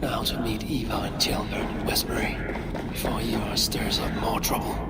Now to meet Eva and Tilbert in Westbury before Eva stirs up more trouble.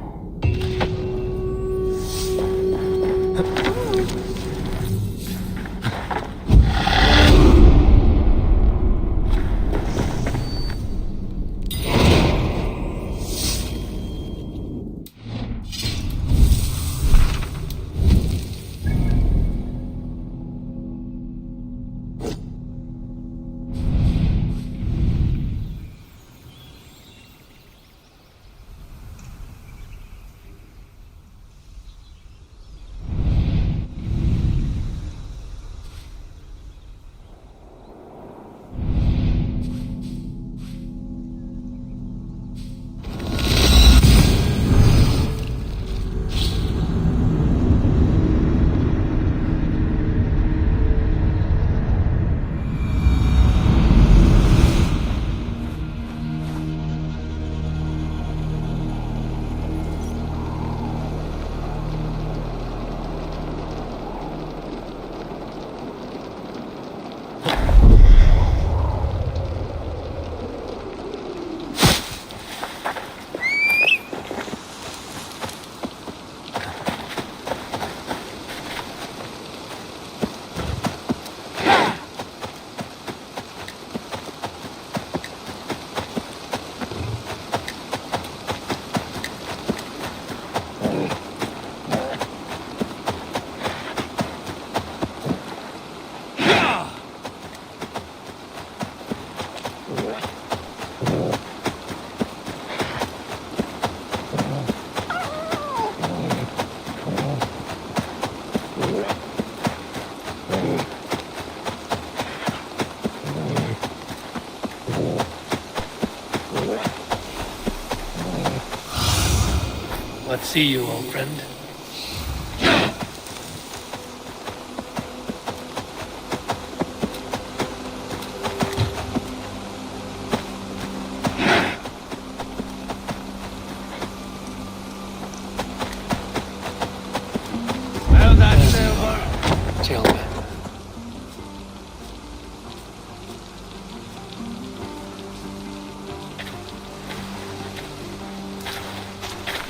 Let's see you, old friend.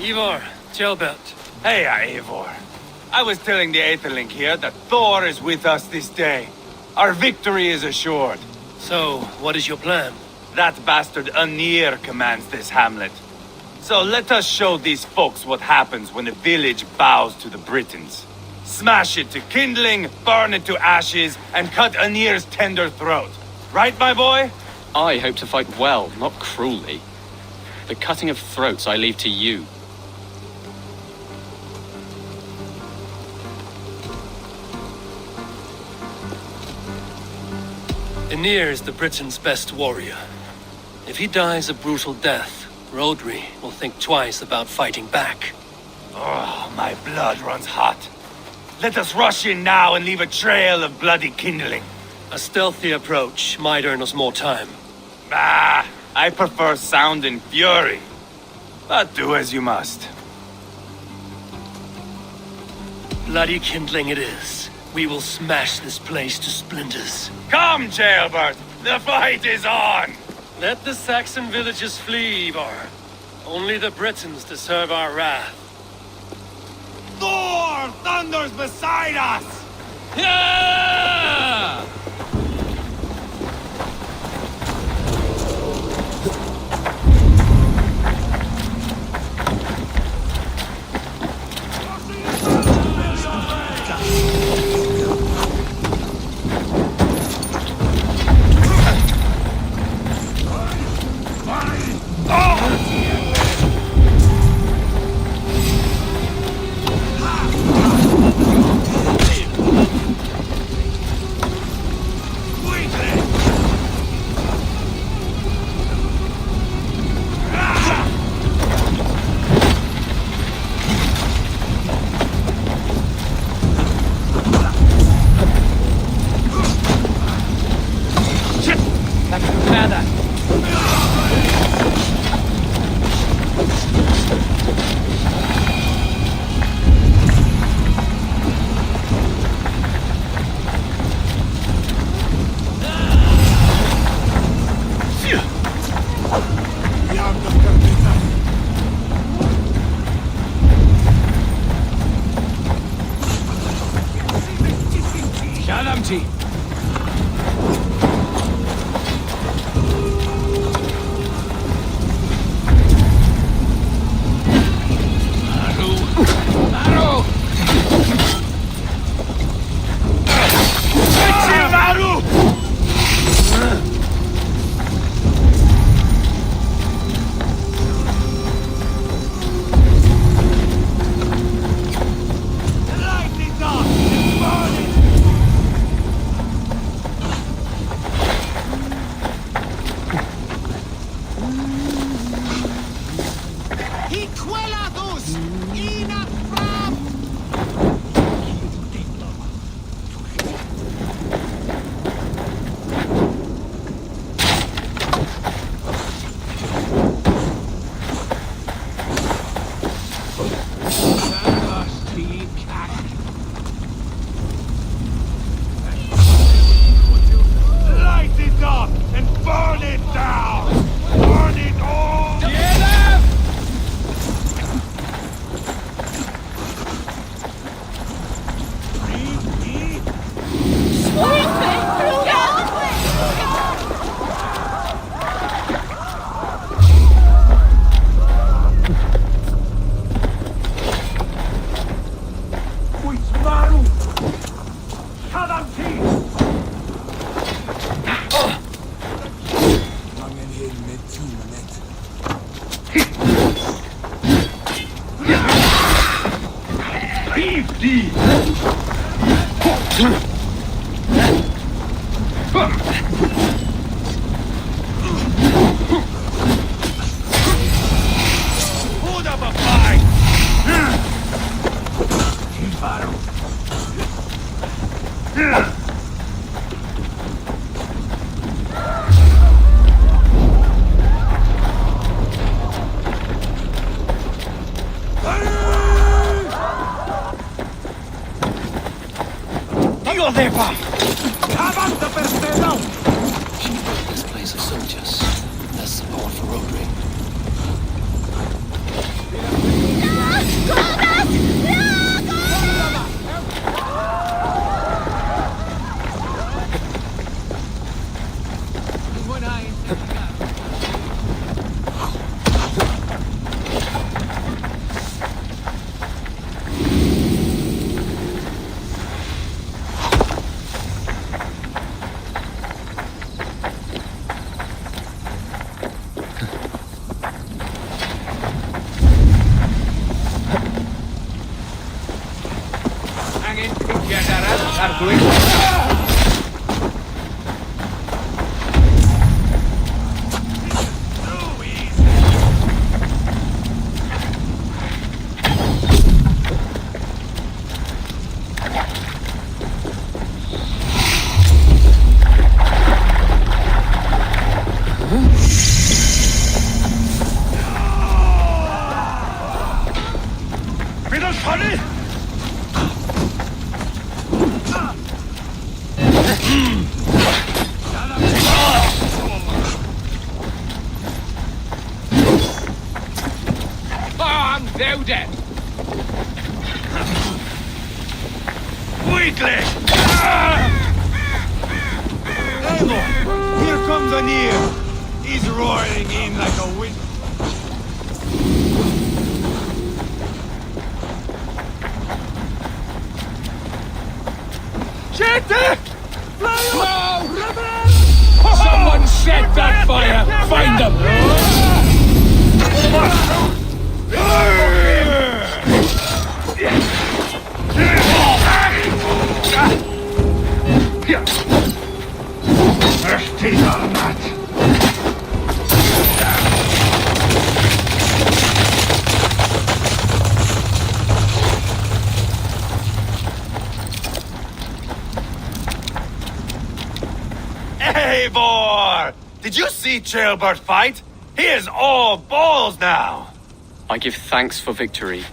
Ivar, Tjelbert. Hey, Eivor. I was telling the Aetherlink here that Thor is with us this day. Our victory is assured. So, what is your plan? That bastard Anir commands this hamlet. So let us show these folks what happens when a village bows to the Britons. Smash it to kindling, burn it to ashes, and cut Anir's tender throat. Right, my boy? I hope to fight well, not cruelly. The cutting of throats I leave to you. Anir is the Britain's best warrior. If he dies a brutal death, Rodri will think twice about fighting back. Oh, my blood runs hot. Let us rush in now and leave a trail of bloody kindling. A stealthy approach might earn us more time. Ah, I prefer sound and fury. But do as you must. Bloody kindling it is. We will smash this place to splinters. Come, Jailbird! The fight is on! Let the Saxon villages flee, Ivar. Only the Britons deserve our wrath. Thor thunders beside us! Yeah! Dios Weakling! Eivor! Here comes Anir! He's roaring in like a wind. Shete! Someone set that fire! Find them! Thirsty on that! Eivor! Did you see Ceolbert fight? He is all balls now! I give thanks for victory,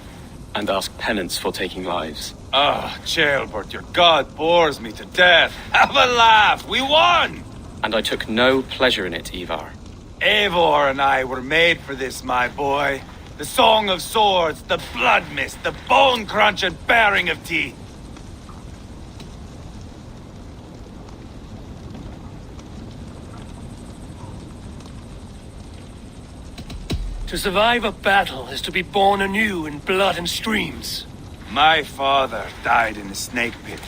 and ask penance for taking lives. Ah, Ceolbert, your god bores me to death. Have a laugh! We won! And I took no pleasure in it, Ivar. Eivor and I were made for this, my boy. The song of swords, the blood mist, the bone crunch and baring of teeth. To survive a battle is to be born anew in blood and streams. My father died in a snake pit.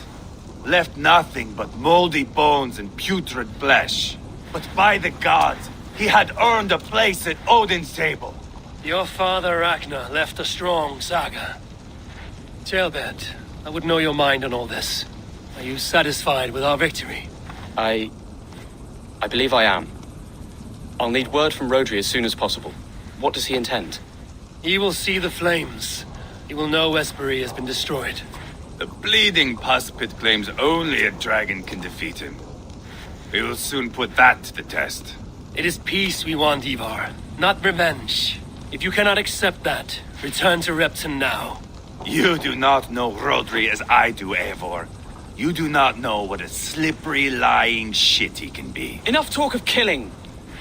Left nothing but moldy bones and putrid flesh. But by the gods, he had earned a place at Odin's table. Your father Ragnar left a strong saga. Ceolbert, I would know your mind on all this. Are you satisfied with our victory? I believe I am. I'll need word from Rodri as soon as possible. What does he intend? He will see the flames. He will know Espery has been destroyed. The bleeding pus pit claims only a dragon can defeat him. We will soon put that to the test. It is peace we want, Ivar, not revenge. If you cannot accept that, return to Repton now. You do not know Rodri as I do, Eivor. You do not know what a slippery, lying shit he can be. Enough talk of killing!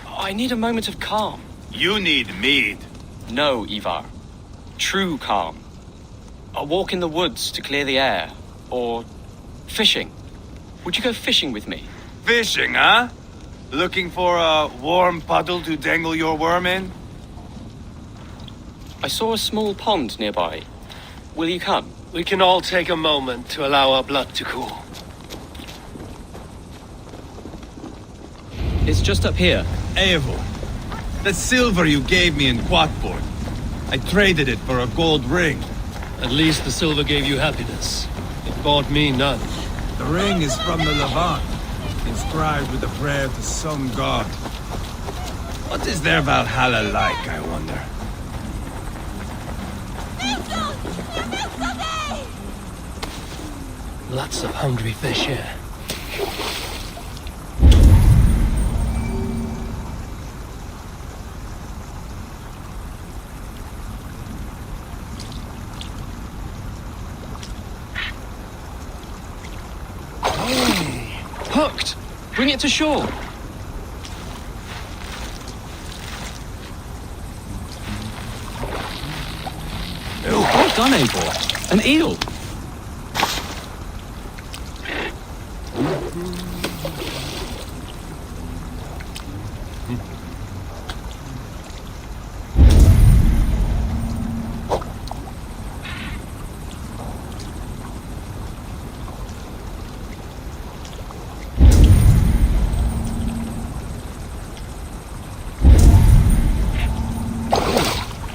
I need a moment of calm. You need mead. No, Ivar. True calm. A walk in the woods to clear the air. Or fishing. Would you go fishing with me? Fishing, huh? Looking for a warm puddle to dangle your worm in? I saw a small pond nearby. Will you come? We can all take a moment to allow our blood to cool. It's just up here. Eivor, the silver you gave me in Quatport. I traded it for a gold ring. At least the silver gave you happiness. It bought me none. The ring is from the Levant, inscribed with a prayer to some god. What is their Valhalla like, I wonder? Lots of hungry fish here. Hooked! Bring it to shore! Well done, Eivor. An eel!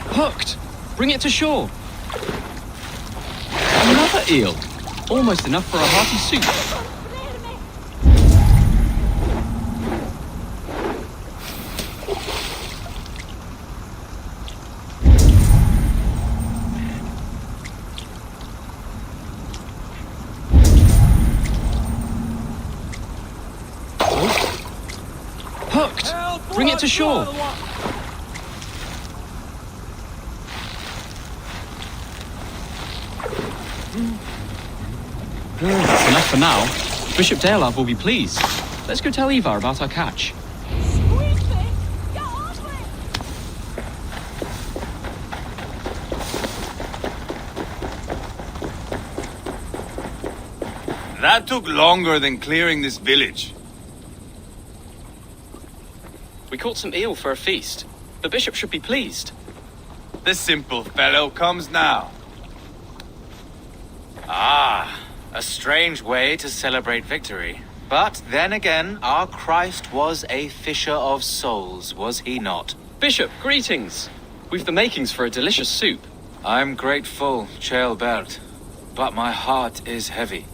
Hooked! Bring it to shore! Another eel! Almost enough for a hearty soup. Hooked! Bring it to shore! That's enough for now. Bishop Dalab will be pleased. Let's go tell Ivar about our catch. That took longer than clearing this village. We caught some eel for a feast. The bishop should be pleased. The simple fellow comes now. Ah, a strange way to celebrate victory. But then again, our Christ was a fisher of souls, was he not? Bishop, greetings. We've the makings for a delicious soup. I'm grateful, Ceolbert, but my heart is heavy.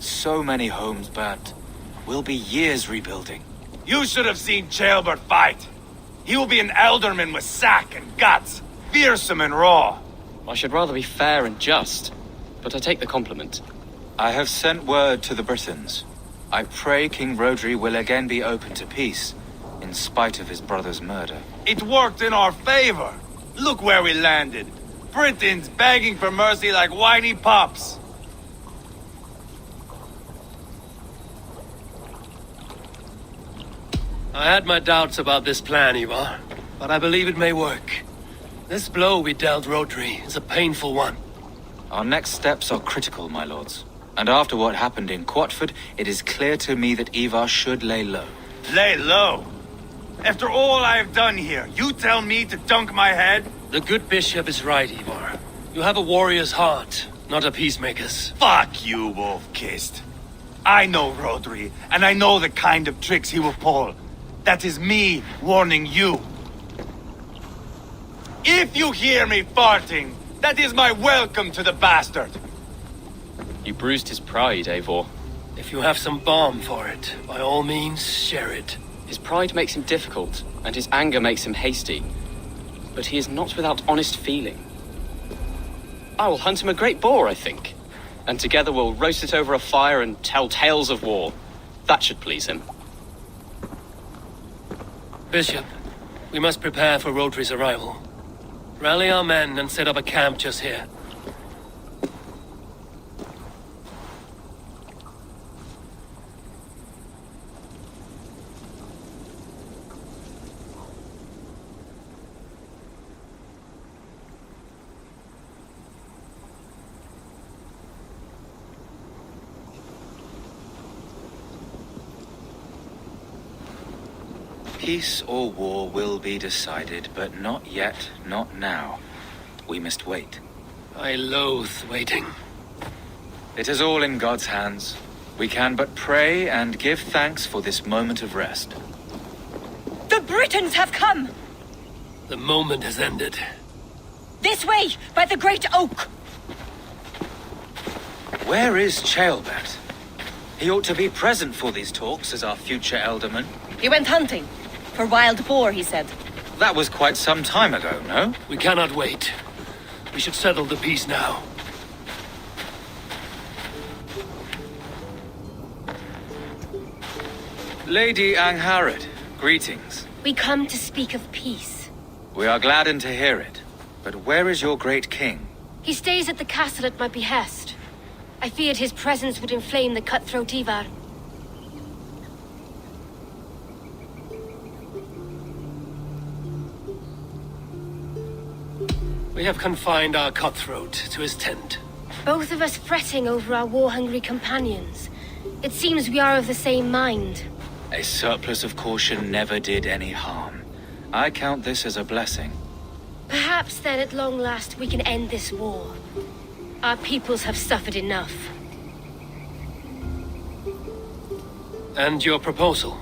So many homes burnt. We'll be years rebuilding. You should have seen Ceolbert fight. He will be an alderman with sack and guts, fearsome and raw. I should rather be fair and just, but I take the compliment. I have sent word to the Britons. I pray King Rodri will again be open to peace, in spite of his brother's murder. It worked in our favor. Look where we landed. Britons begging for mercy like whiny pups. I had my doubts about this plan, Ivar, but I believe it may work. This blow we dealt Rodri is a painful one. Our next steps are critical, my lords. And after what happened in Quatford, it is clear to me that Ivar should lay low. Lay low? After all I have done here, you tell me to dunk my head? The good bishop is right, Ivar. You have a warrior's heart, not a peacemaker's. Fuck you, Wolf-Kissed. I know Rodri, and I know the kind of tricks he will pull. That is me warning you. If you hear me farting, that is my welcome to the bastard. You bruised his pride, Eivor. If you have some balm for it, by all means, share it. His pride makes him difficult, and his anger makes him hasty. But he is not without honest feeling. I will hunt him a great boar, I think. And together we'll roast it over a fire and tell tales of war. That should please him. Bishop, we must prepare for Rodri's arrival. Rally our men and set up a camp just here. Peace or war will be decided, but not yet, not now. We must wait. I loathe waiting. It is all in God's hands. We can but pray and give thanks for this moment of rest. The Britons have come! The moment has ended. This way, by the great oak! Where is Ceolbert? He ought to be present for these talks as our future alderman. He went hunting. For wild boar, he said. That was quite some time ago, no? We cannot wait. We should settle the peace now. Lady Angharad, greetings. We come to speak of peace. We are gladdened to hear it. But where is your great king? He stays at the castle at my behest. I feared his presence would inflame the cutthroat Ivar. We have confined our cutthroat to his tent. Both of us fretting over our war-hungry companions. It seems we are of the same mind. A surplus of caution never did any harm. I count this as a blessing. Perhaps then at long last we can end this war. Our peoples have suffered enough. And your proposal?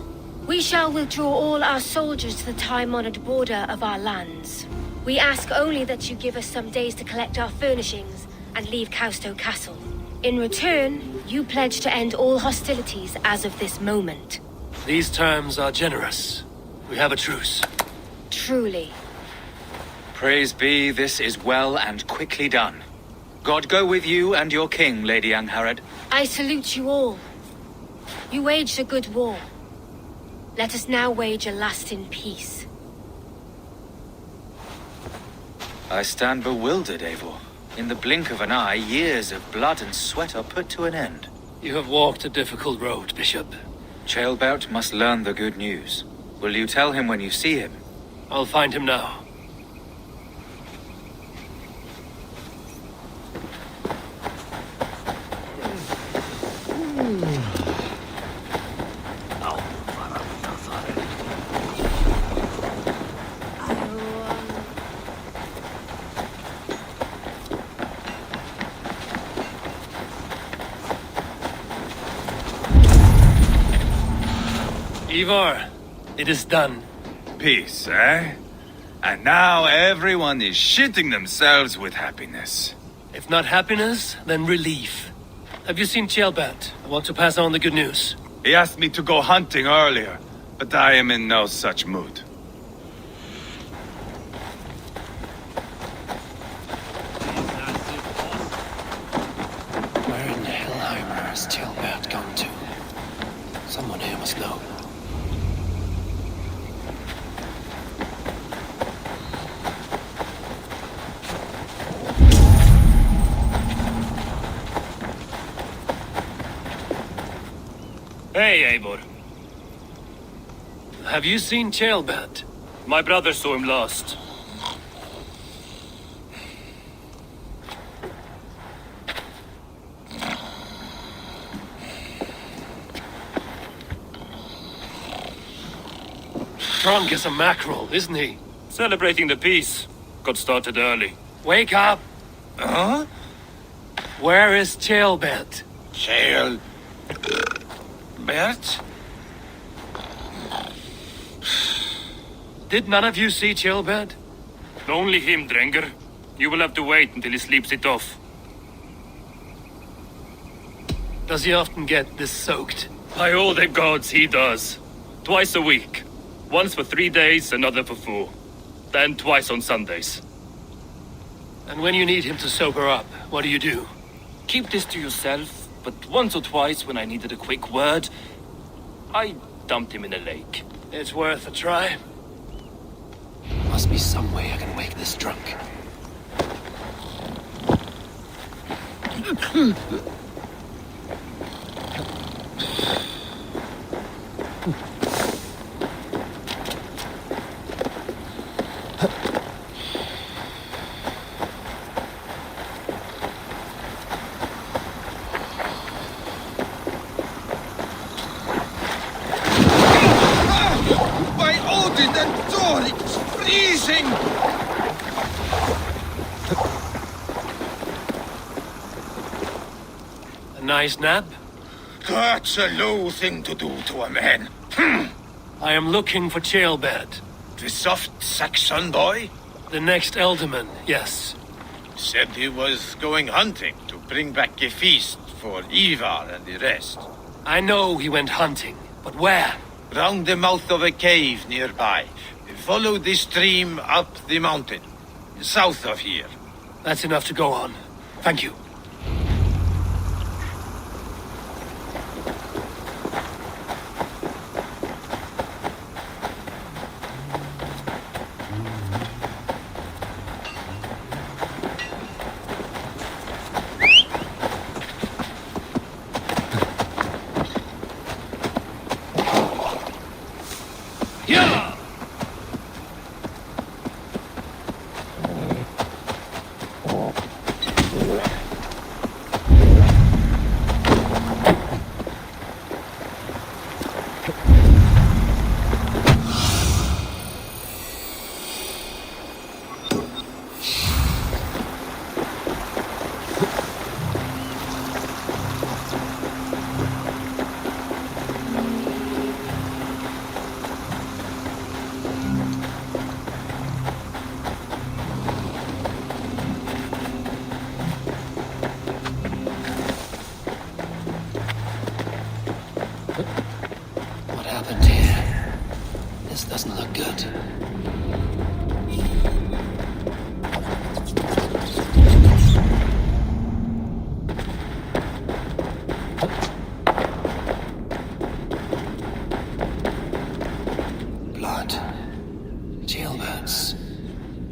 We shall withdraw all our soldiers to the time-honored border of our lands. We ask only that you give us some days to collect our furnishings and leave Causto Castle. In return, you pledge to end all hostilities as of this moment. These terms are generous. We have a truce. Truly. Praise be, this is well and quickly done. God go with you and your king, Lady Angharad. I salute you all. You waged a good war. Let us now wage a lasting peace. I stand bewildered, Eivor. In the blink of an eye, years of blood and sweat are put to an end. You have walked a difficult road, Bishop. Ceolbert must learn the good news. Will you tell him when you see him? I'll find him now. Ivar, it is done. Peace, eh? And now everyone is shitting themselves with happiness. If not happiness, then relief. Have you seen Ceolbert? I want to pass on the good news. He asked me to go hunting earlier, but I am in no such mood. Where in Hellheimer has Ceolbert gone to? Someone here must know. Hey, Eivor. Have you seen Ceolbert? My brother saw him last. Drunk as a mackerel, isn't he? Celebrating the peace. Got started early. Wake up! Huh? Where is Ceolbert? Bert? Did none of you see Ceolbert? Only him, Drenger. You will have to wait until he sleeps it off. Does he often get this soaked? By all the gods, he does. Twice a week. Once for 3 days, another for 4. Then twice on Sundays. And when you need him to sober up, what do? Keep this to yourself, but once or twice when I needed a quick word, I dumped him in a lake. It's worth a try. Must be some way I can wake this drunk. By Odin and Thor, it's freezing! A nice nap? That's a low thing to do to a man. I am looking for Ceolbert. The soft Saxon boy? The next Elderman, yes. Said he was going hunting to bring back a feast for Ivar and the rest. I know he went hunting, but where? Round the mouth of a cave nearby. Follow the stream up the mountain. South of here. That's enough to go on. Thank you.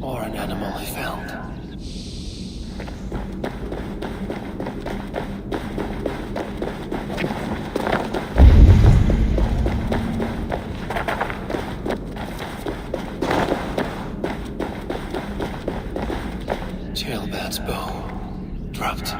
Or an animal I found. Jailbat's bow. Dropped.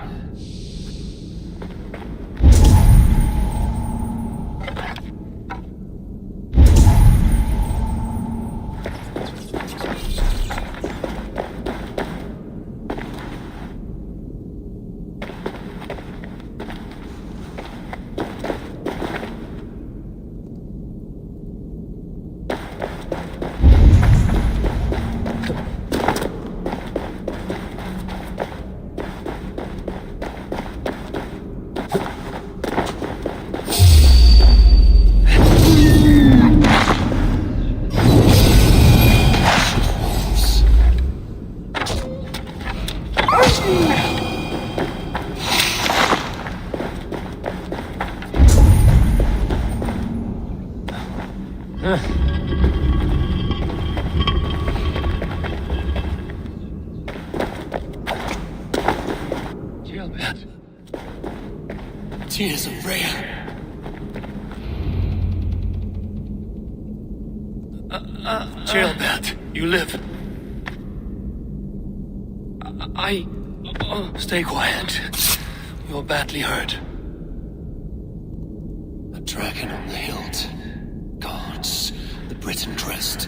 Jailbat. Tears of Rhea. Jailbat, you live. Stay quiet. You're badly hurt. A dragon on the hilt. Guards the Briton crest.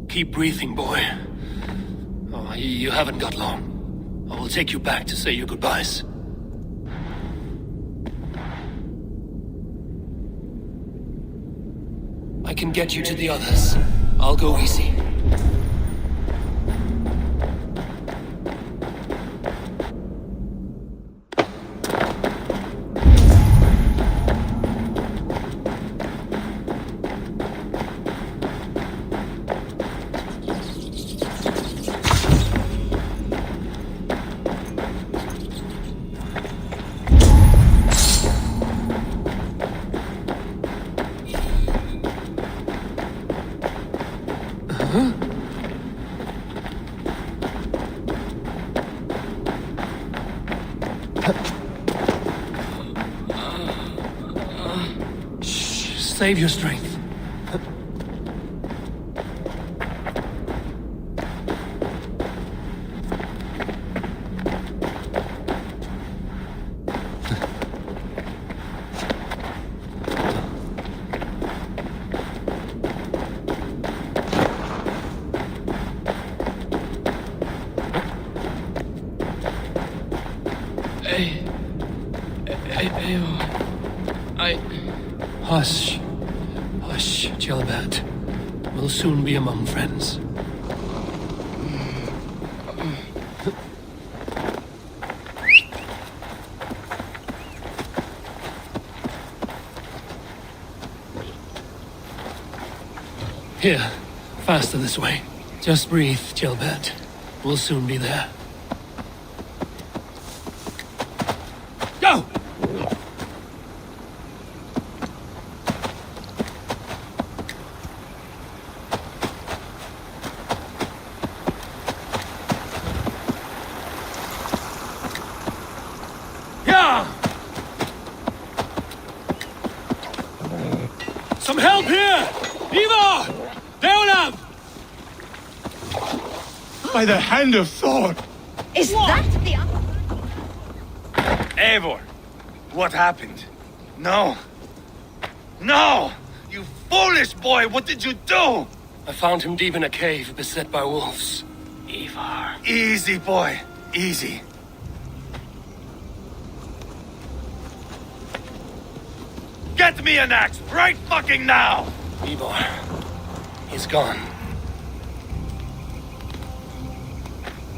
Keep breathing, boy. Oh, you haven't got long. I will take you back to say your goodbyes. I can get you to the others. I'll go easy. Save your strength. Hush. Hush, Jailbat. We'll soon be among friends. Here, faster this way. Just breathe, Jailbat. We'll soon be there. Go! Some help here! Eva! Down! By the hand of Thor! Is that the... Eivor, what happened? No. No! You foolish boy, what did you do? I found him deep in a cave beset by wolves. Ivar. Easy, boy. Easy. Get me an axe right fucking now! Ivar. He's gone.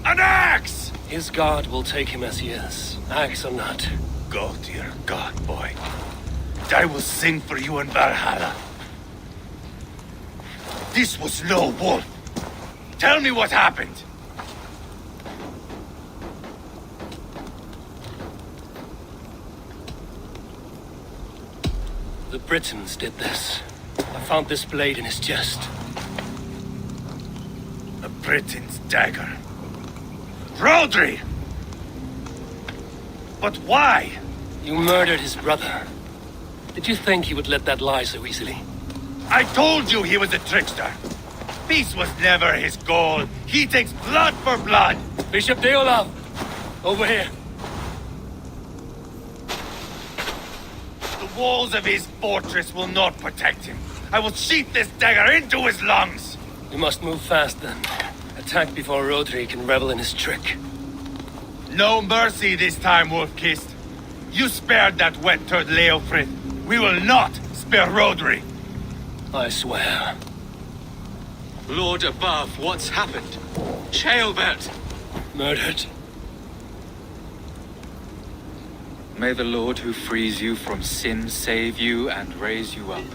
An axe! His god will take him as he is. Axe or not. Go to your god, boy. And I will sing for you in Valhalla. This was no wolf. Tell me what happened. The Britons did this. I found this blade in his chest. Britain's dagger. Rodri! But why? You murdered his brother. Did you think he would let that lie so easily? I told you he was a trickster. Peace was never his goal. He takes blood for blood. Bishop Deolaf, over here. The walls of his fortress will not protect him. I will sheath this dagger into his lungs. We must move fast then. Attack before Rodri can revel in his trick. No mercy this time, Wolf-Kissed. You spared that wet turd Leofrid. We will not spare Rodri. I swear. Lord above, what's happened? Ceolbert! Murdered. May the Lord who frees you from sin save you and raise you up.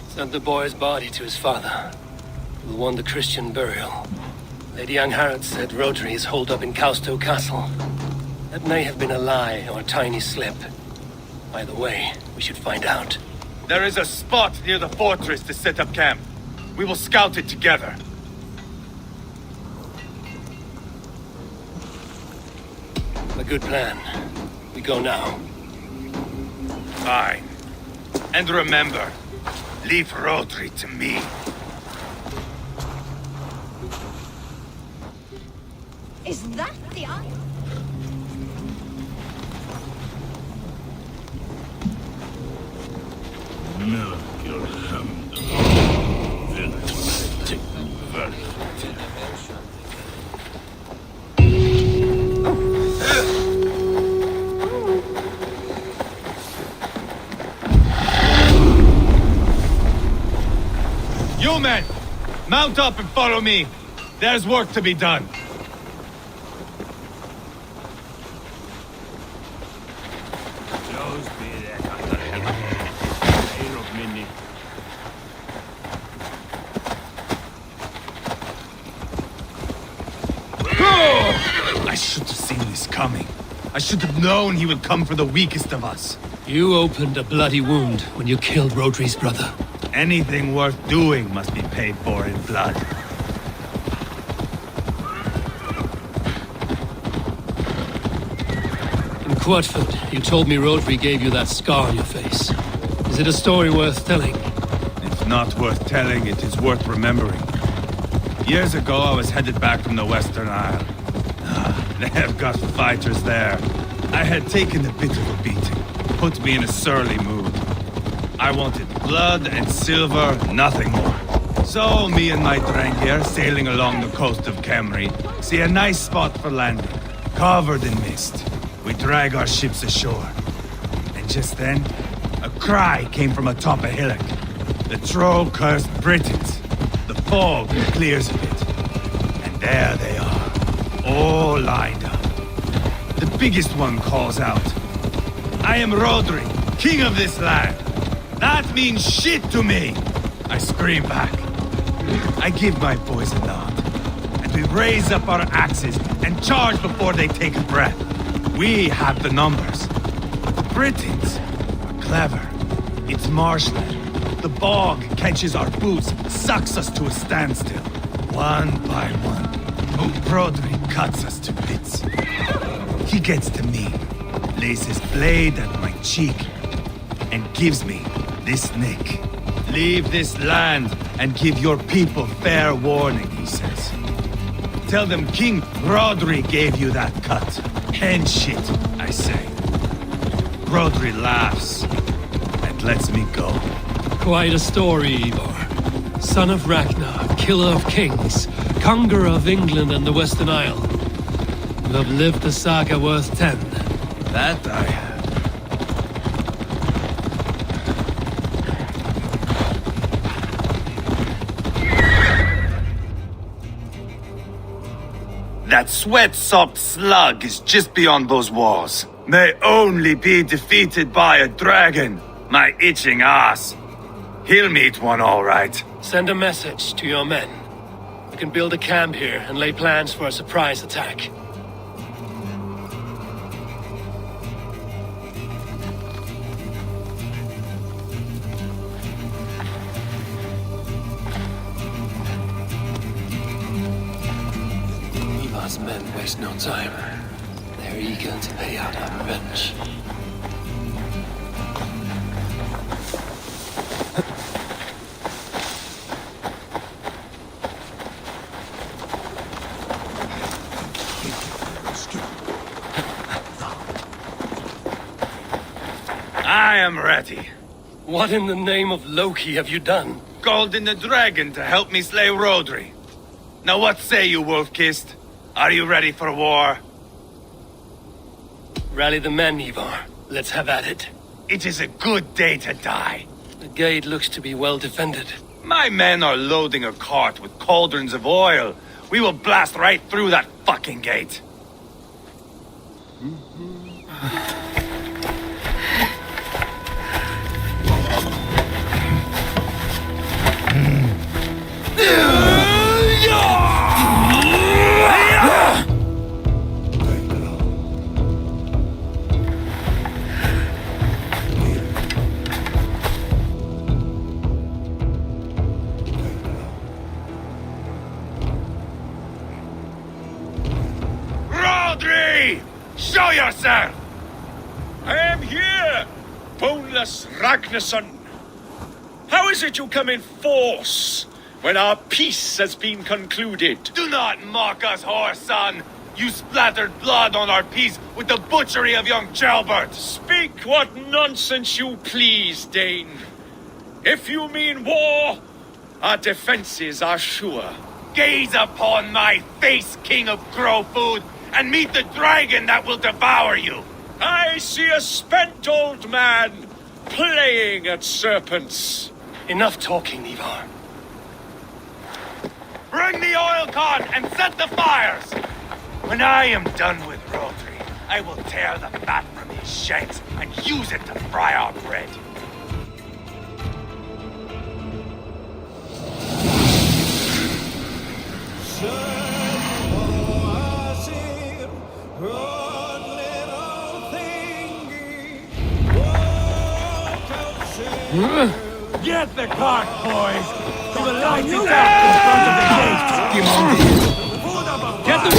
Sent the boy's body to his father. We'll want the Christian burial. Lady Angharad said Rodri is holed up in Causto Castle. That may have been a lie or a tiny slip. Either way, we should find out. There is a spot near the fortress to set up camp. We will scout it together. A good plan. We go now. Fine. And remember, leave Rodri to me. Is that the eye? Milk your hand. You men, mount up and follow me. There's work to be done. I should have seen this coming. I should have known he would come for the weakest of us. You opened a bloody wound when you killed Rodri's brother. Anything worth doing must be paid for in blood. In Quatford, you told me Rodri gave you that scar on your face. Is it a story worth telling? If not worth telling, it is worth remembering. Years ago, I was headed back from the Western Isle. They have got fighters there. I had taken a bit of a beating. Put me in a surly mood. I wanted blood and silver, nothing more. So, me and my Drengir, sailing along the coast of Kemri, see a nice spot for landing, covered in mist. We drag our ships ashore. And just then, a cry came from atop a hillock. The troll-cursed Britons. The fog clears a bit. And there they are, all lined up. The biggest one calls out, "I am Rodri, king of this land." That means shit to me! I scream back. I give my boys a nod. And we raise up our axes and charge before they take a breath. We have the numbers. But the Britons are clever. It's marshland. The bog catches our boots, sucks us to a standstill. One by one. Rodri cuts us to bits. He gets to me, lays his blade at my cheek, and gives me this nick. Leave this land and give your people fair warning, he says. Tell them King Rodri gave you that cut. And shit, I say. Rodri laughs and lets me go. Quite a story, Ivar. Son of Ragnar, killer of kings, conqueror of England and the Western Isle. You have lived a saga worth 10. That I have. That sweat-sopped slug is just beyond those walls. May only be defeated by a dragon. My itching ass. He'll meet one all right. Send a message to your men. We can build a camp here and lay plans for a surprise attack. Ivar's men waste no time. They're eager to pay out our revenge. I am ready. What in the name of Loki have you done? Called in the dragon to help me slay Rodri. Now what say you, Wolf-Kissed? Are you ready for war? Rally the men, Ivar. Let's have at it. It is a good day to die. The gate looks to be well defended. My men are loading a cart with cauldrons of oil. We will blast right through that fucking gate. Rodri! Show yourself! I am here, boneless Ragnarsson. How is it you come in force when our peace has been concluded? Do not mock us, whoreson! You splattered blood on our peace with the butchery of young Jalbert! Speak what nonsense you please, Dane. If you mean war, our defenses are sure. Gaze upon my face, King of Crow Food, and meet the dragon that will devour you! I see a spent old man playing at serpents. Enough talking, Ivar. Bring the oil cart and set the fires! When I am done with Rodri, I will tear the fat from his shanks and use it to fry our bread. Get the cart, boys! We will light it up in front of the gate! Get the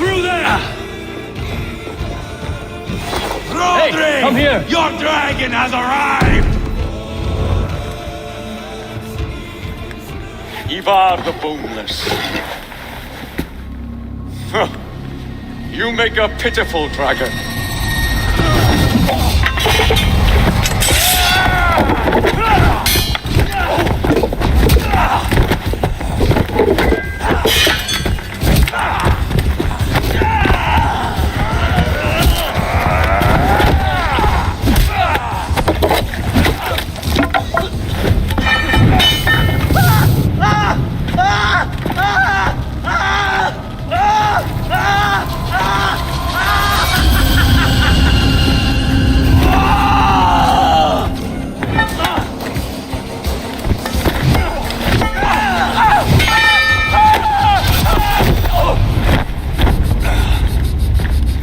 through there! Hey, Rodri! come here! Your dragon has arrived! Ivar the Boneless. Huh. You make a pitiful dragon.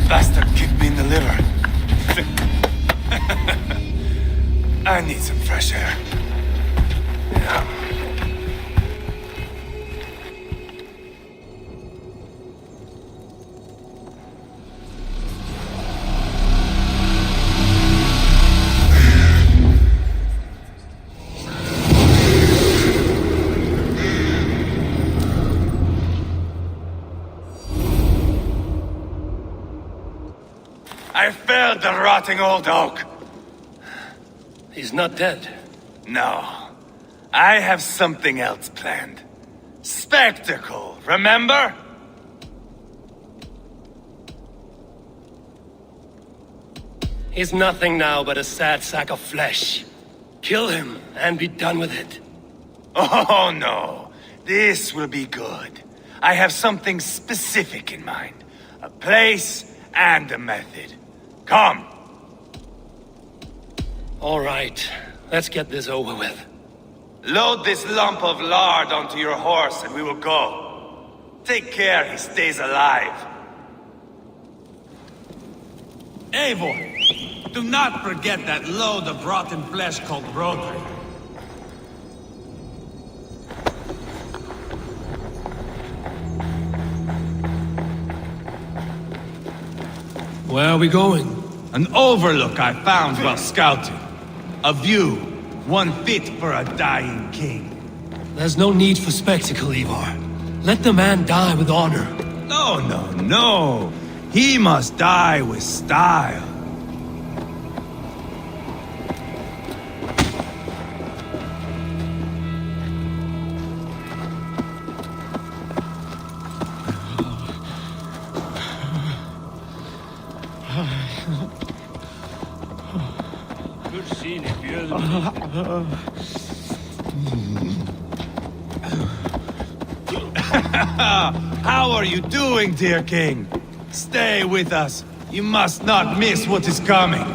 Bastard kicked me in the liver. I need some fresh air. Yeah. I felled the rotting old oak. He's not dead. No. I have something else planned. Spectacle, remember? He's nothing now but a sad sack of flesh. Kill him and be done with it. Oh no. This will be good. I have something specific in mind. A place and a method. Come. All right, let's get this over with. Load this lump of lard onto your horse and we will go. Take care he stays alive. Eivor, do not forget that load of rotten flesh called Rodri. Where are we going? An overlook I found while scouting. A view, one fit for a dying king. There's no need for spectacle, Ivar. Let the man die with honor. No, no, no. He must die with style. How are you doing, dear king? Stay with us. You must not miss what is coming.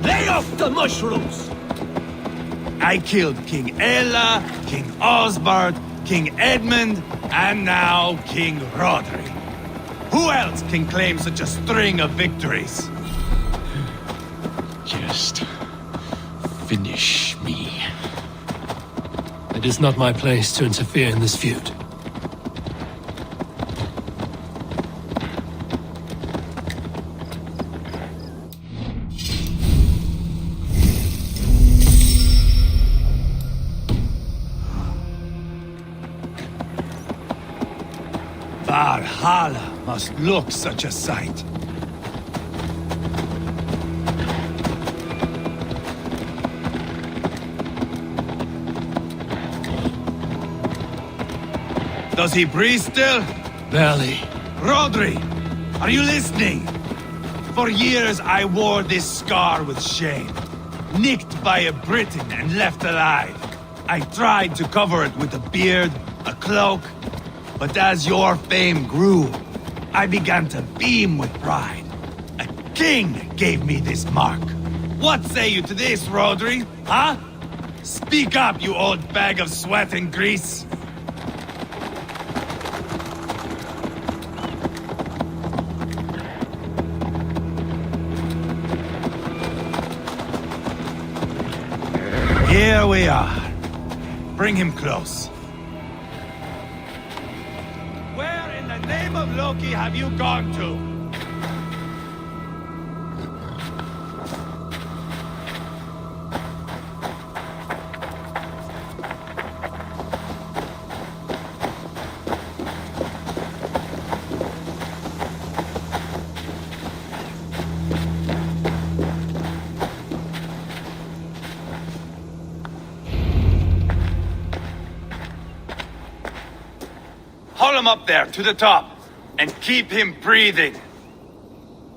Lay off the mushrooms! I killed King Ella, King Osbert, King Edmund, and now King Rodri. Who else can claim such a string of victories? Just finish me. It is not my place to interfere in this feud. Valhalla must look such a sight. Does he breathe still? Barely. Rodri, are you listening? For years I wore this scar with shame. Nicked by a Briton and left alive. I tried to cover it with a beard, a cloak, but as your fame grew, I began to beam with pride. A king gave me this mark. What say you to this, Rodri? Huh? Speak up, you old bag of sweat and grease. Here we are. Bring him close. Where in the name of Loki have you gone to? Haul him up there, to the top, and keep him breathing.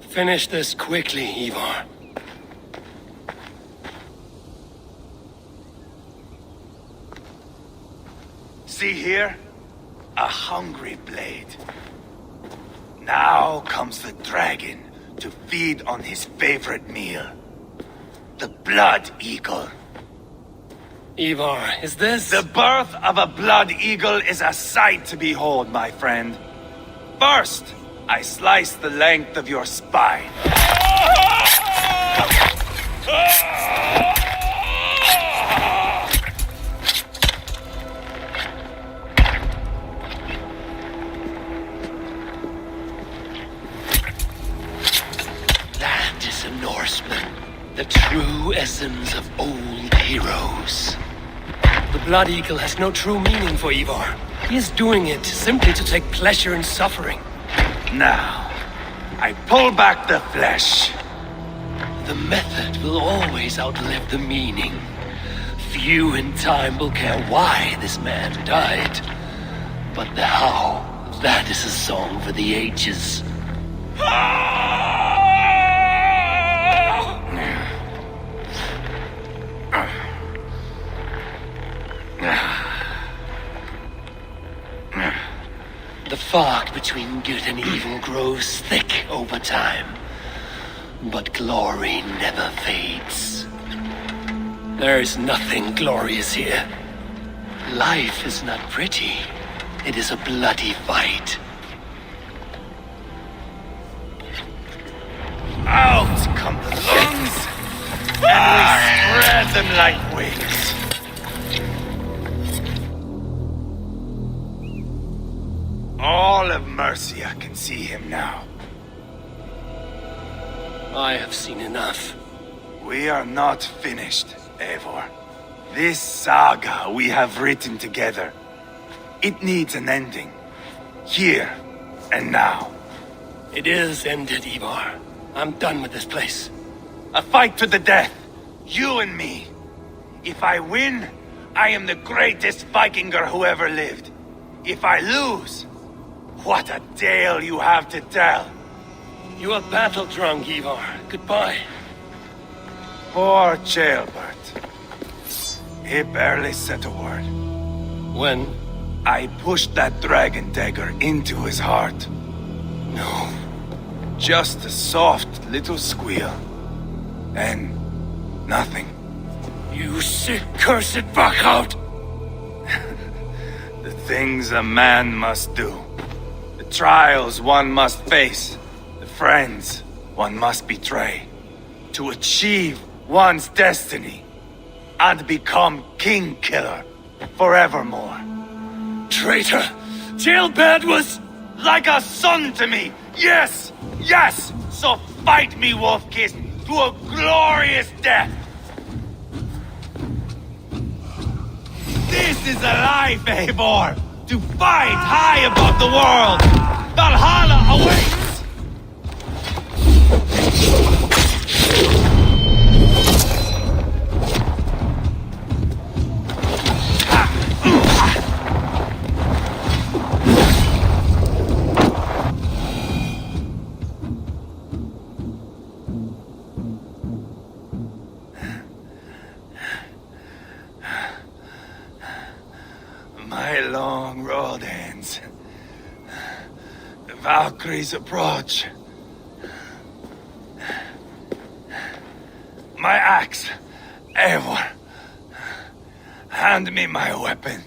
Finish this quickly, Ivar. See here? A hungry blade. Now comes the dragon to feed on his favorite meal. The blood eagle. Ivar, is this... The birth of a blood eagle is a sight to behold, my friend. First, I slice the length of your spine. That is a Norseman. The true essence of old heroes. The Blood Eagle has no true meaning for Ivar. He is doing it simply to take pleasure in suffering. Now, I pull back the flesh. The method will always outlive the meaning. Few in time will care why this man died. But the how, that is a song for the ages. The fog between good and evil grows thick over time. But glory never fades. There is nothing glorious here. Life is not pretty. It is a bloody fight. Out come the lungs, and we spread them like wings. All of Mercia can see him now. I have seen enough. We are not finished, Eivor. This saga we have written together, it needs an ending. Here and now. It is ended, Ivar. I'm done with this place. A fight to the death. You and me. If I win, I am the greatest Vikinger who ever lived. If I lose, what a tale you have to tell. You are battle-drunk, Ivar. Goodbye. Poor Ceolbert. He barely said a word. When? I pushed that dragon dagger into his heart. No. Just a soft little squeal. And nothing. You sick, cursed fuck-out! The things a man must do. The trials one must face. The friends one must betray. To achieve one's destiny. And become king killer forevermore. Traitor! Ceolbert was... like a son to me! Yes! Yes! So fight me, Wolfkiss, to a glorious death! This is a life, Eivor! To fight high above the world! Valhalla awaits! My long road ends. The Valkyries approach. My axe, Eivor. Hand me my weapon.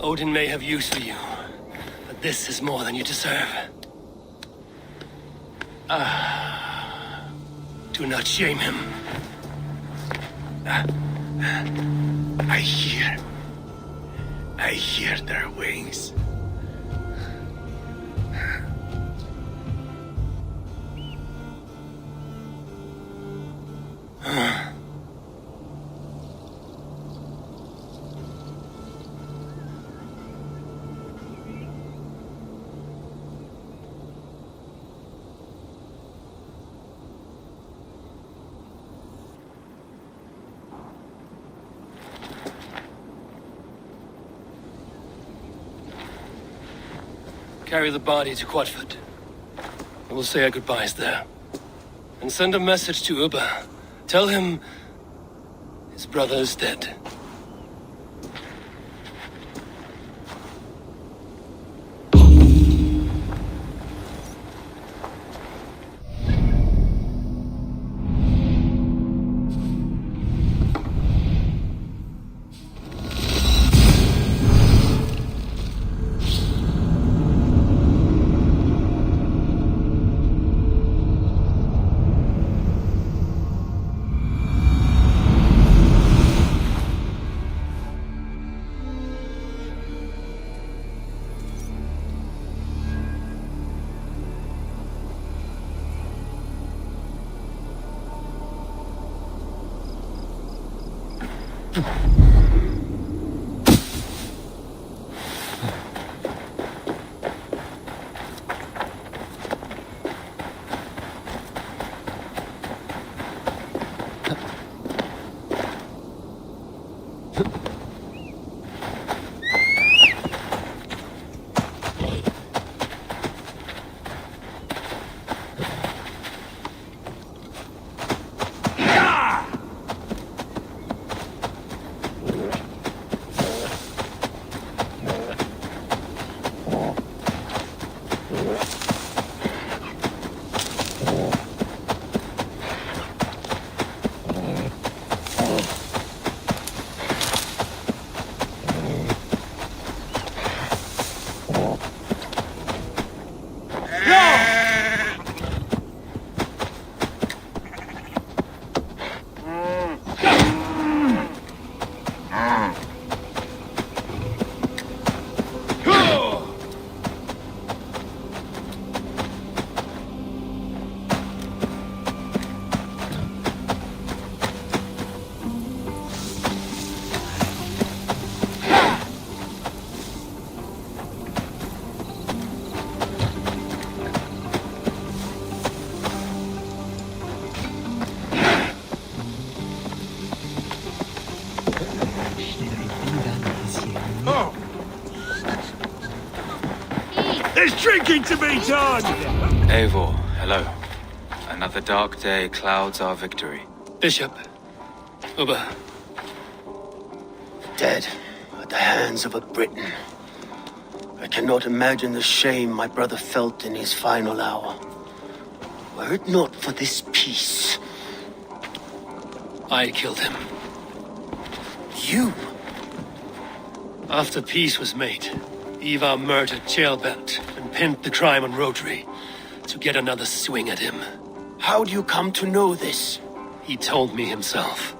Odin may have use for you, but this is more than you deserve. Do not shame him. I hear their wings. Carry the body to Quatford. I will say our goodbyes there. And send a message to Uba. Tell him his brother is dead. There's drinking to be done! Eivor, hello. Another dark day clouds our victory. Bishop. Uba. Dead at the hands of a Briton. I cannot imagine the shame my brother felt in his final hour. Were it not for this peace. I killed him. You? After peace was made, Ivar murdered Ceolbert and pinned the crime on Rotary to get another swing at him. How do you come to know this? He told me himself.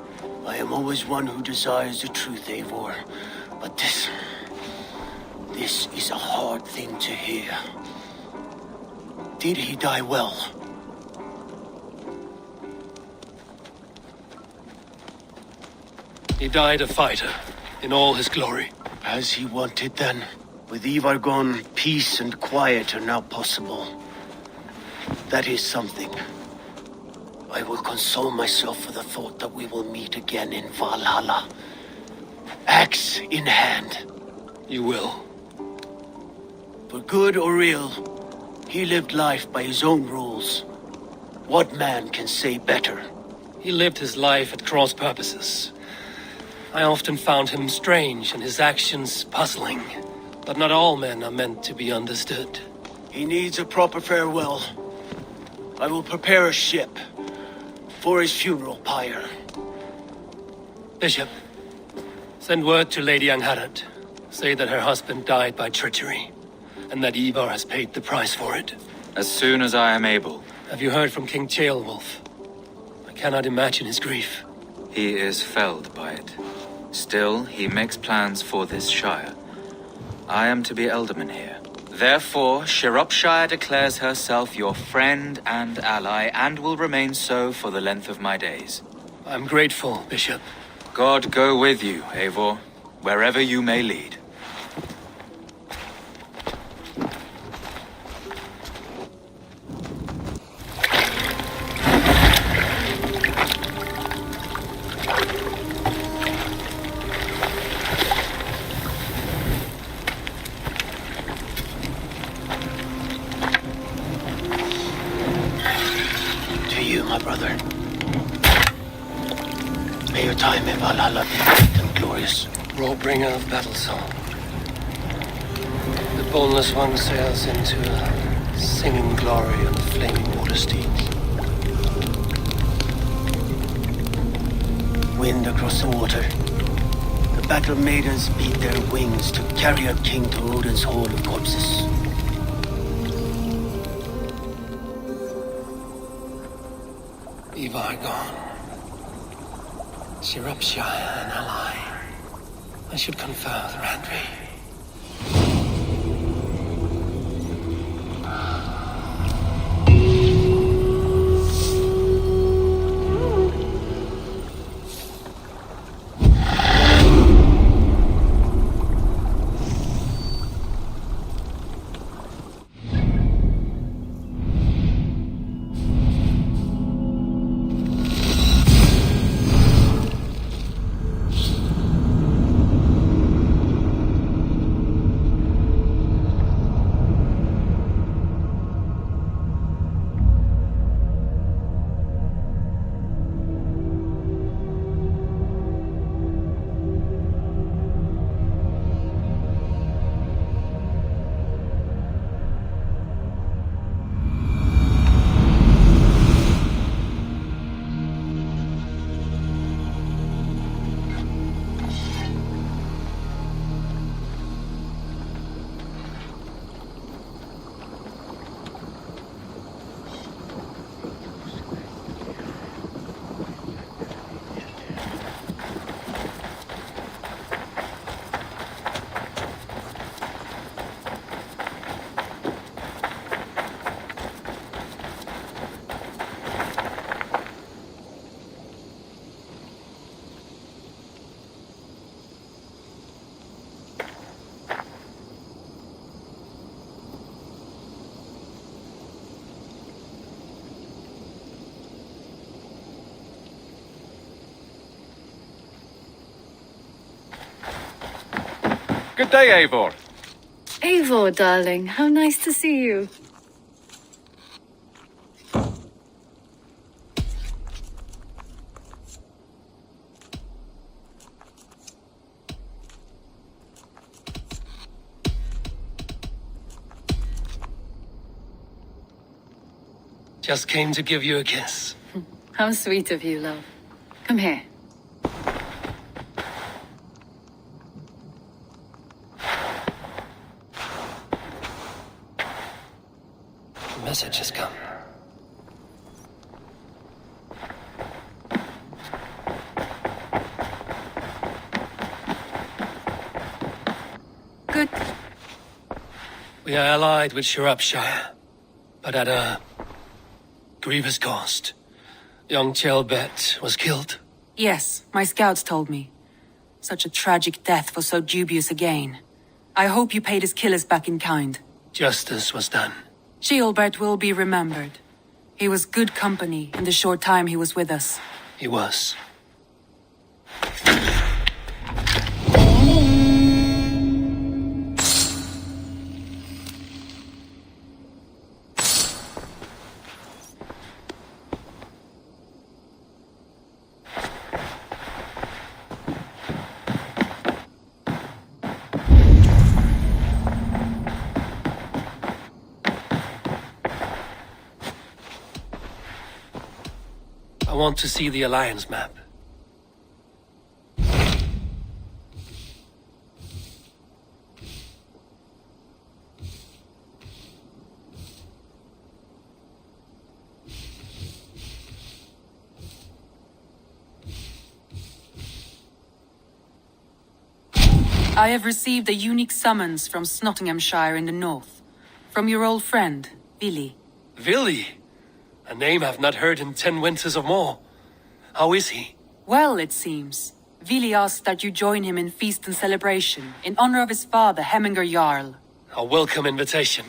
I am always one who desires the truth, Eivor. But this is a hard thing to hear. Did he die well? He died a fighter, in all his glory. As he wanted then. With Ivar gone, peace and quiet are now possible. That is something. I will console myself for the thought that we will meet again in Valhalla. Axe in hand. You will. For good or ill, he lived life by his own rules. What man can say better? He lived his life at cross purposes. I often found him strange and his actions puzzling. But not all men are meant to be understood. He needs a proper farewell. I will prepare a ship for his funeral pyre. Bishop, send word to Lady Angharad. Say that her husband died by treachery, and that Ivar has paid the price for it. As soon as I am able. Have you heard from King Ceolwulf? I cannot imagine his grief. He is felled by it. Still, he makes plans for this shire. I am to be Elderman here. Therefore, Shropshire declares herself your friend and ally, and will remain so for the length of my days. I'm grateful, Bishop. God go with you, Eivor, wherever you may lead. To you, my brother. May your time in Valhalla be great and glorious. Roadbringer of battle song. The boneless one sails into a singing glory on the flaming water steeds. Wind across the water. The battle maidens beat their wings to carry a king to Odin's hall of corpses. Ivar gone. Shropshire an ally. I should confer with Randvi. Good day, Eivor. Eivor, darling, how nice to see you. Just came to give you a kiss. How sweet of you, love. Come here. The message has come. Good. We are allied with Shropshire, but at a grievous cost. Young Chelbet was killed. Yes, my scouts told me. Such a tragic death for so dubious a gain. I hope you paid his killers back in kind. Justice was done. Ceolbert will be remembered. He was good company in the short time he was with us. He was. I want to see the Alliance map. I have received a unique summons from Nottinghamshire in the north. From your old friend, Vili. Vili? A name I've not heard in 10 winters or more. How is he? Well, it seems. Vili asked that you join him in feast and celebration, in honor of his father, Hemminger Jarl. A welcome invitation.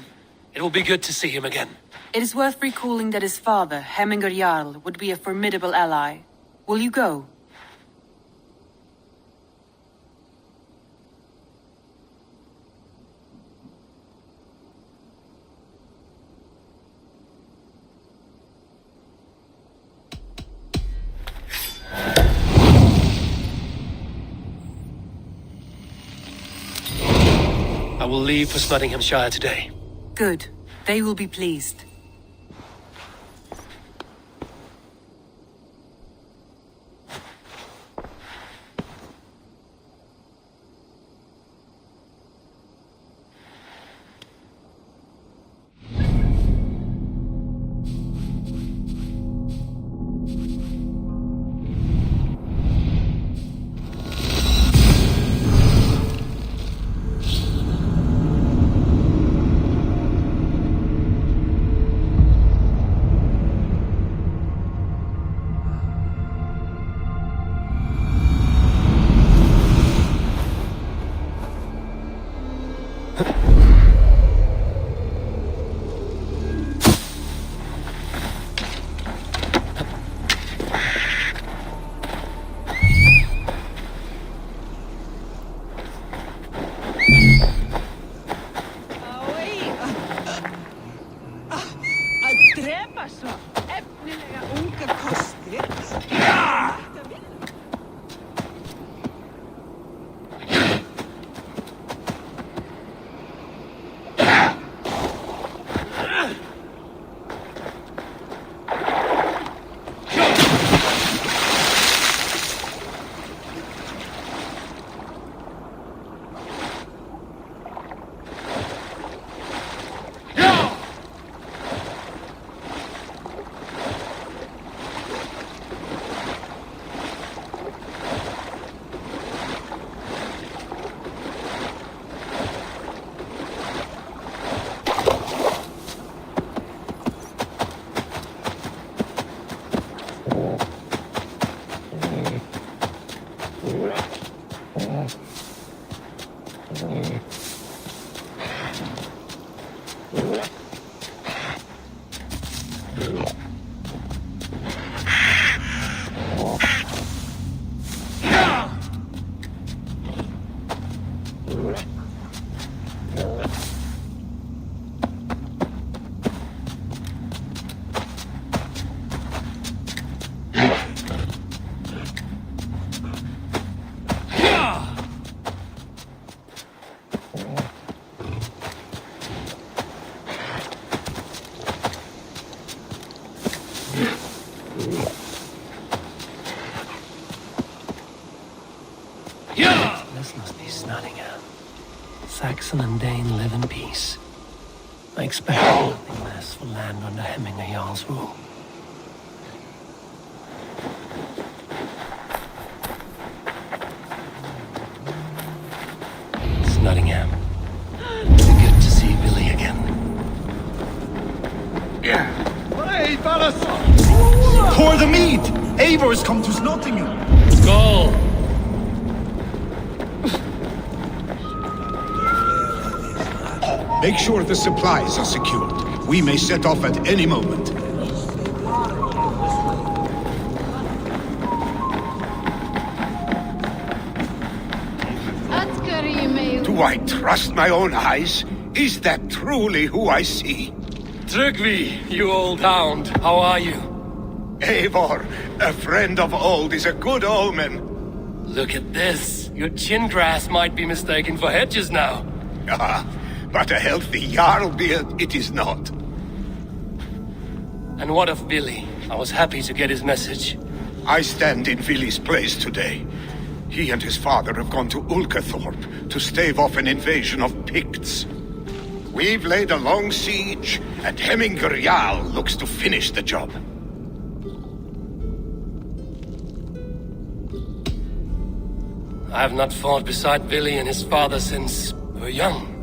It will be good to see him again. It is worth recalling that his father, Hemminger Jarl, would be a formidable ally. Will you go? I will leave for Nottinghamshire today. Good. They will be pleased. This must be Nottingham. Saxon and Dane live in peace. I expect nothing less will land under Hemminger Jarl's rule. It's Nottingham. It's good to see Billy again. Yeah. Hey, fellas! Pour the mead! Eivor has come to Nottingham. Go! Make sure the supplies are secured. We may set off at any moment. Do I trust my own eyes? Is that truly who I see? Tryggvi, you old hound, how are you? Eivor, a friend of old is a good omen. Look at this. Your chin grass might be mistaken for hedges now. Ah, but a healthy Jarl beard it is not. And what of Billy? I was happy to get his message. I stand in Vili's place today. He and his father have gone to Ulkathorpe to stave off an invasion of Picts. We've laid a long siege, and Hemminger Jarl looks to finish the job. I have not fought beside Vili and his father since we were young.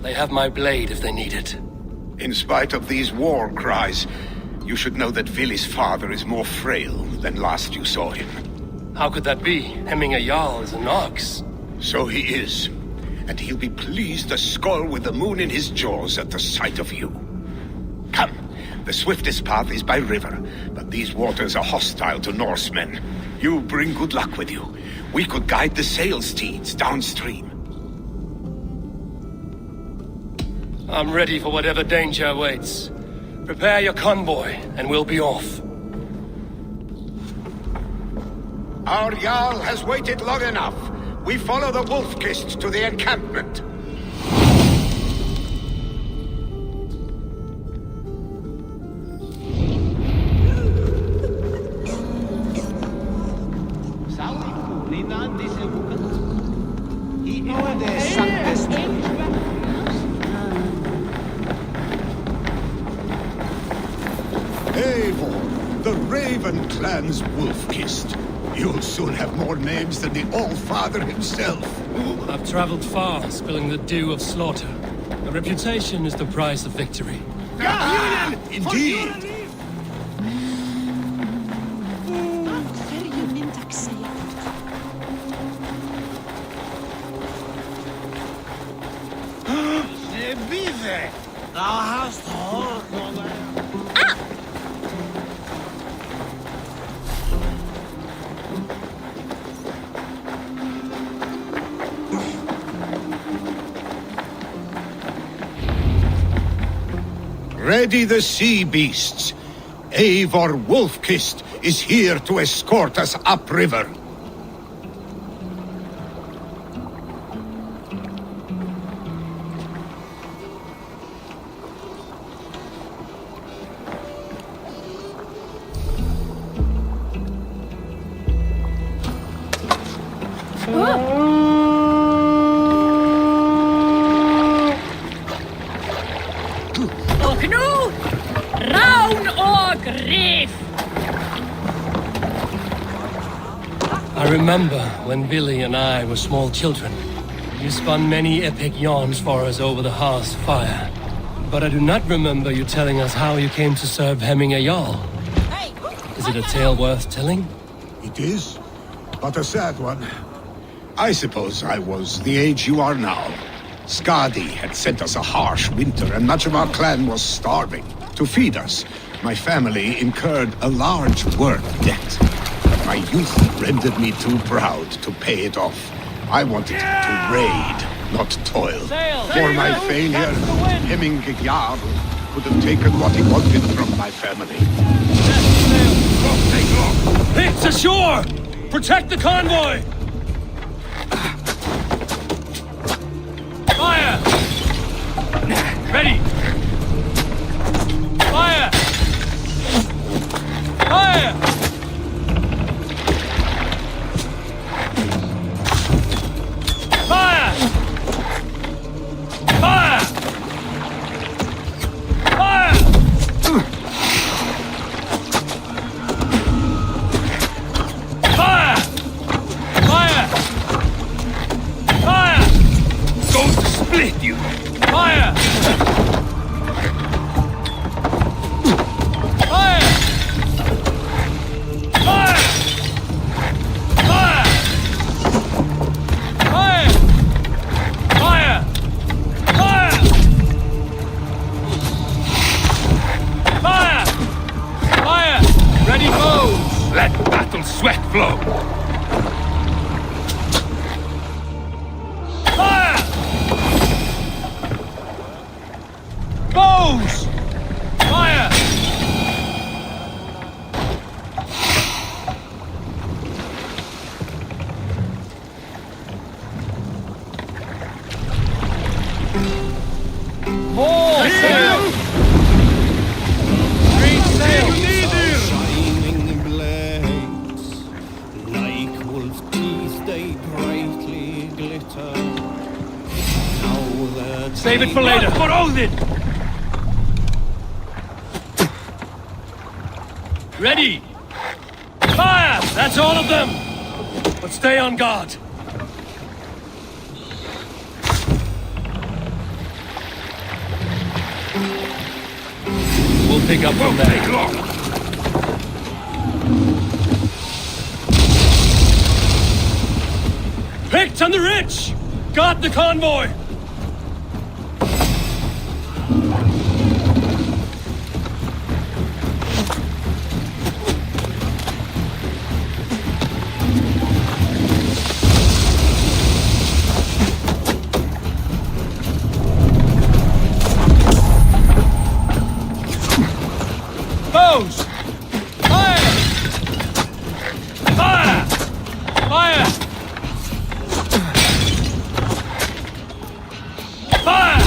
They have my blade if they need it. In spite of these war cries, you should know that Vili's father is more frail than last you saw him. How could that be? Hemming a Jarl is an ox. So he is. And he'll be pleased to skull with the moon in his jaws at the sight of you. Come. The swiftest path is by river, but these waters are hostile to Norsemen. You bring good luck with you. We could guide the sail steeds downstream. I'm ready for whatever danger awaits. Prepare your convoy, and we'll be off. Our Jarl has waited long enough. We follow the Wolf-Kist to the encampment. Eivor, the Raven Clan's Wolf-Kist. You'll soon have more names than the All-Father himself. I've traveled far, spilling the dew of slaughter. A reputation is the price of victory. Indeed. Thou hast heard Ready the sea beasts. Eivor Wolf-Kist is here to escort us upriver. I remember when Vili and I were small children. You spun many epic yarns for us over the hearth's fire. But I do not remember you telling us how you came to serve Hemming a Jarl. Is it a tale worth telling? It is, but a sad one. I suppose I was the age you are now. Skadi had sent us a harsh winter, and much of our clan was starving. To feed us, my family incurred a large work debt. But my youth rendered me too proud to pay it off. I wanted to raid, not toil. For my failure, Hemming Jarl could have taken what he wanted from my family. It's ashore! Protect the convoy! Fire! Ready! Fire! Fire! Fire! Fire! Fire! Fire! Fire! Fire! Going to split you! Fire! Fire! Fire! Fire! Fire! Fire! Fire! Fire! Fire! Ready, foes! Let battle sweat flow! Fire! Foes! Fire! More sail! Green sail! Shining blades, like wolf's teeth, they brightly glitter. Now that Save it for later! For Odin! Ready! Fire! That's all of them! But stay on guard. We'll pick up from there. Picked on the rich! Got the convoy! Bows! Fire! Fire! Fire! Fire!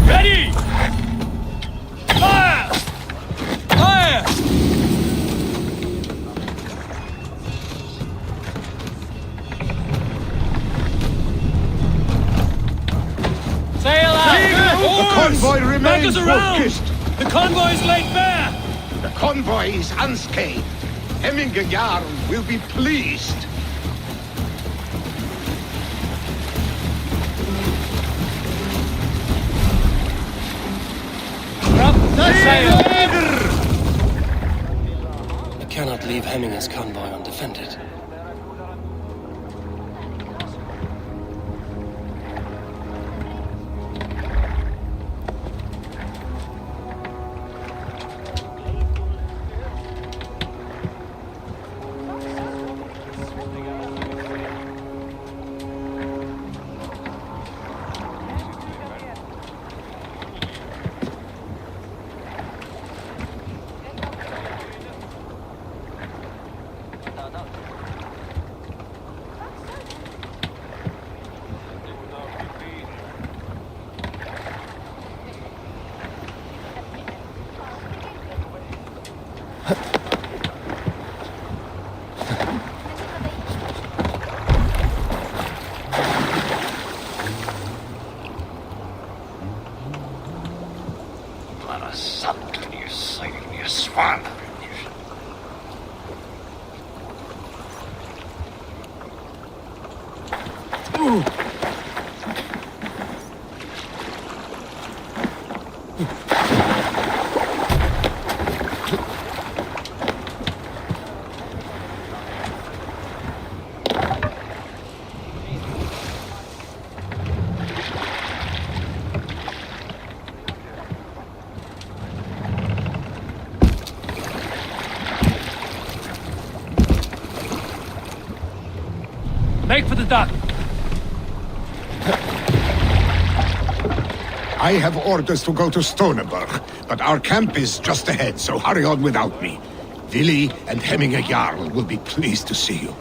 Ready! Fire! Fire! Sail out! The convoy Back remains us around! focused. The convoy is laid bare! The convoy is unscathed. Hemminge Jarl will be pleased. I cannot leave Hemminge's convoy undefended. Bara sant you say you swan. Make for the dock! I have orders to go to Stoneberg, but our camp is just ahead, so hurry on without me. Vili and Hemminge Jarl will be pleased to see you.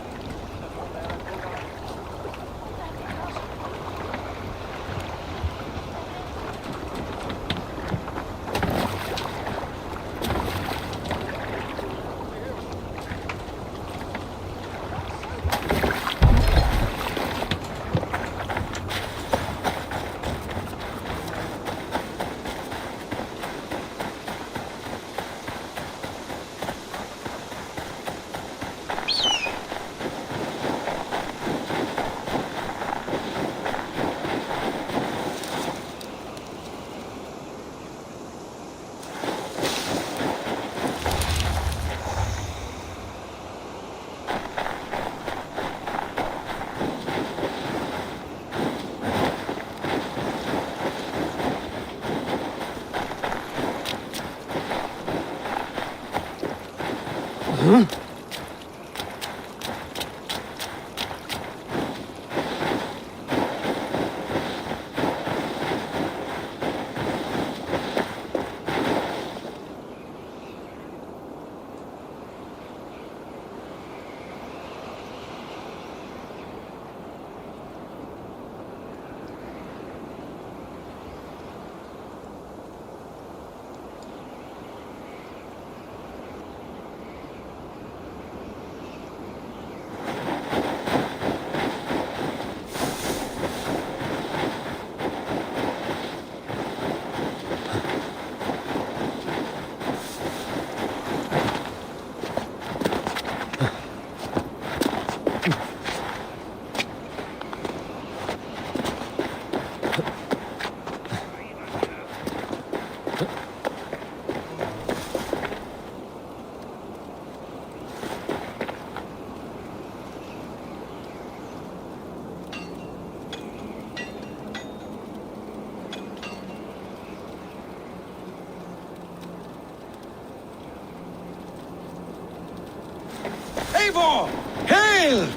Eivor! Hail!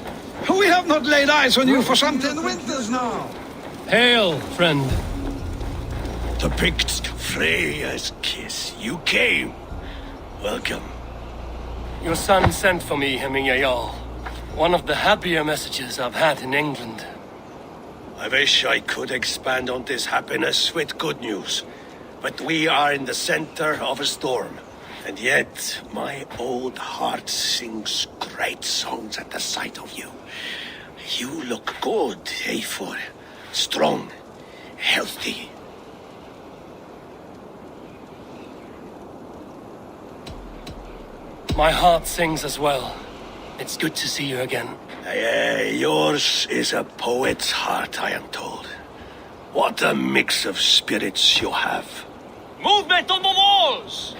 We have not laid eyes on you for some 10 winters now. Hail, friend. The Picts, Freya's kiss. You came. Welcome. Your son sent for me, Hemming Jarl. One of the happier messages I've had in England. I wish I could expand on this happiness with good news. But we are in the center of a storm. And yet, my old heart sings great songs at the sight of you. You look good, Eivor. Strong, healthy. My heart sings as well. It's good to see you again. Yours is a poet's heart, I am told. What a mix of spirits you have. Movement on the walls!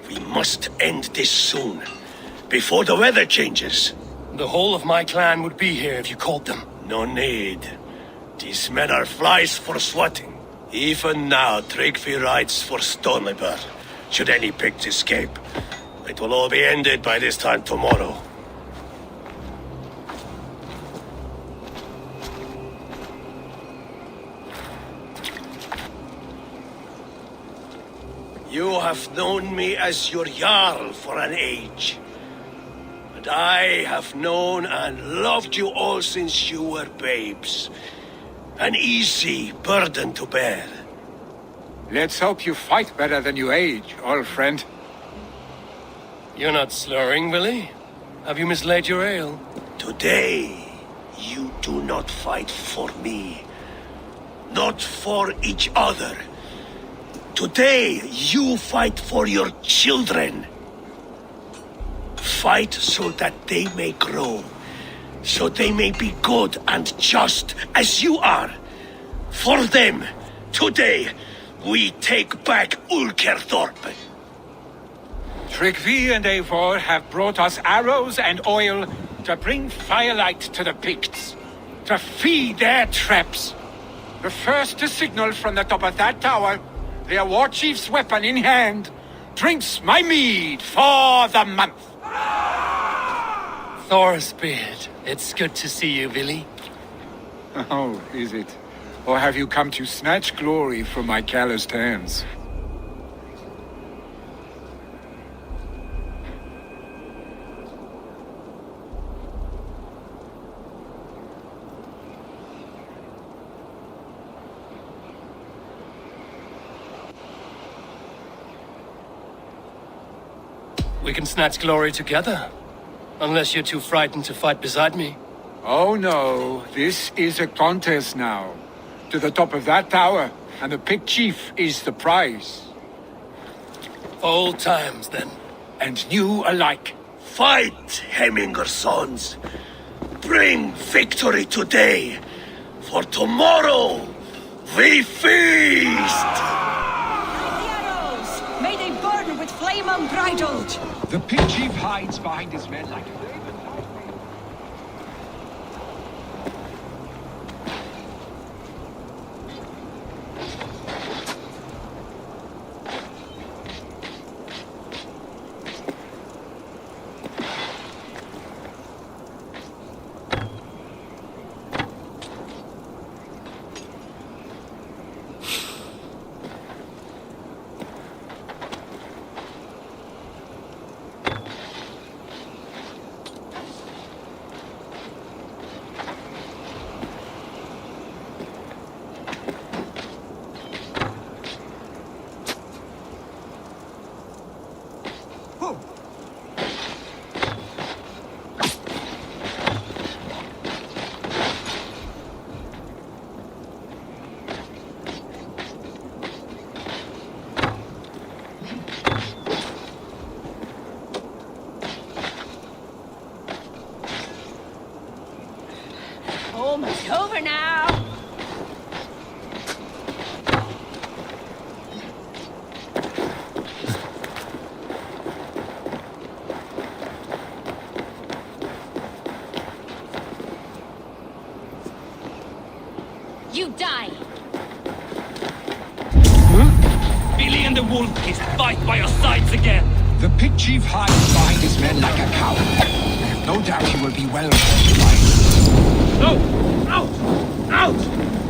We must end this soon, before the weather changes. The whole of my clan would be here if you called them. No need. These men are flies for swatting. Even now, Tryggvi rides for Stormliber. Should any Picts escape, it will all be ended by this time tomorrow. You have known me as your Jarl for an age. And I have known and loved you all since you were babes. An easy burden to bear. Let's hope you fight better than you age, old friend. You're not slurring, Willie? Have you mislaid your ale? Today, you do not fight for me. Not for each other. Today, you fight for your children. Fight so that they may grow. So they may be good and just as you are. For them, today, we take back Ulkerthorpe. Tryggvi and Eivor have brought us arrows and oil to bring firelight to the Picts. To feed their traps. The first to signal from the top of that tower, their war chief's weapon in hand, drinks my mead for the month. Thorsbeard, it's good to see you, Willie. Oh, is it? Or have you come to snatch glory from my calloused hands? We can snatch glory together. Unless you're too frightened to fight beside me. Oh no, this is a contest now. To the top of that tower, and the Pict chief is the prize. Old times, then. And new alike. Fight, Hemminger sons. Bring victory today. For tomorrow, we feast! May they burn with flame unbridled! The Pict chief hides behind his men like a raven. Almost over now. You die! wolf is fight by your sides again. The pig chief hides behind his men like a coward. I have no doubt he will be well fortified. No! Out! Out!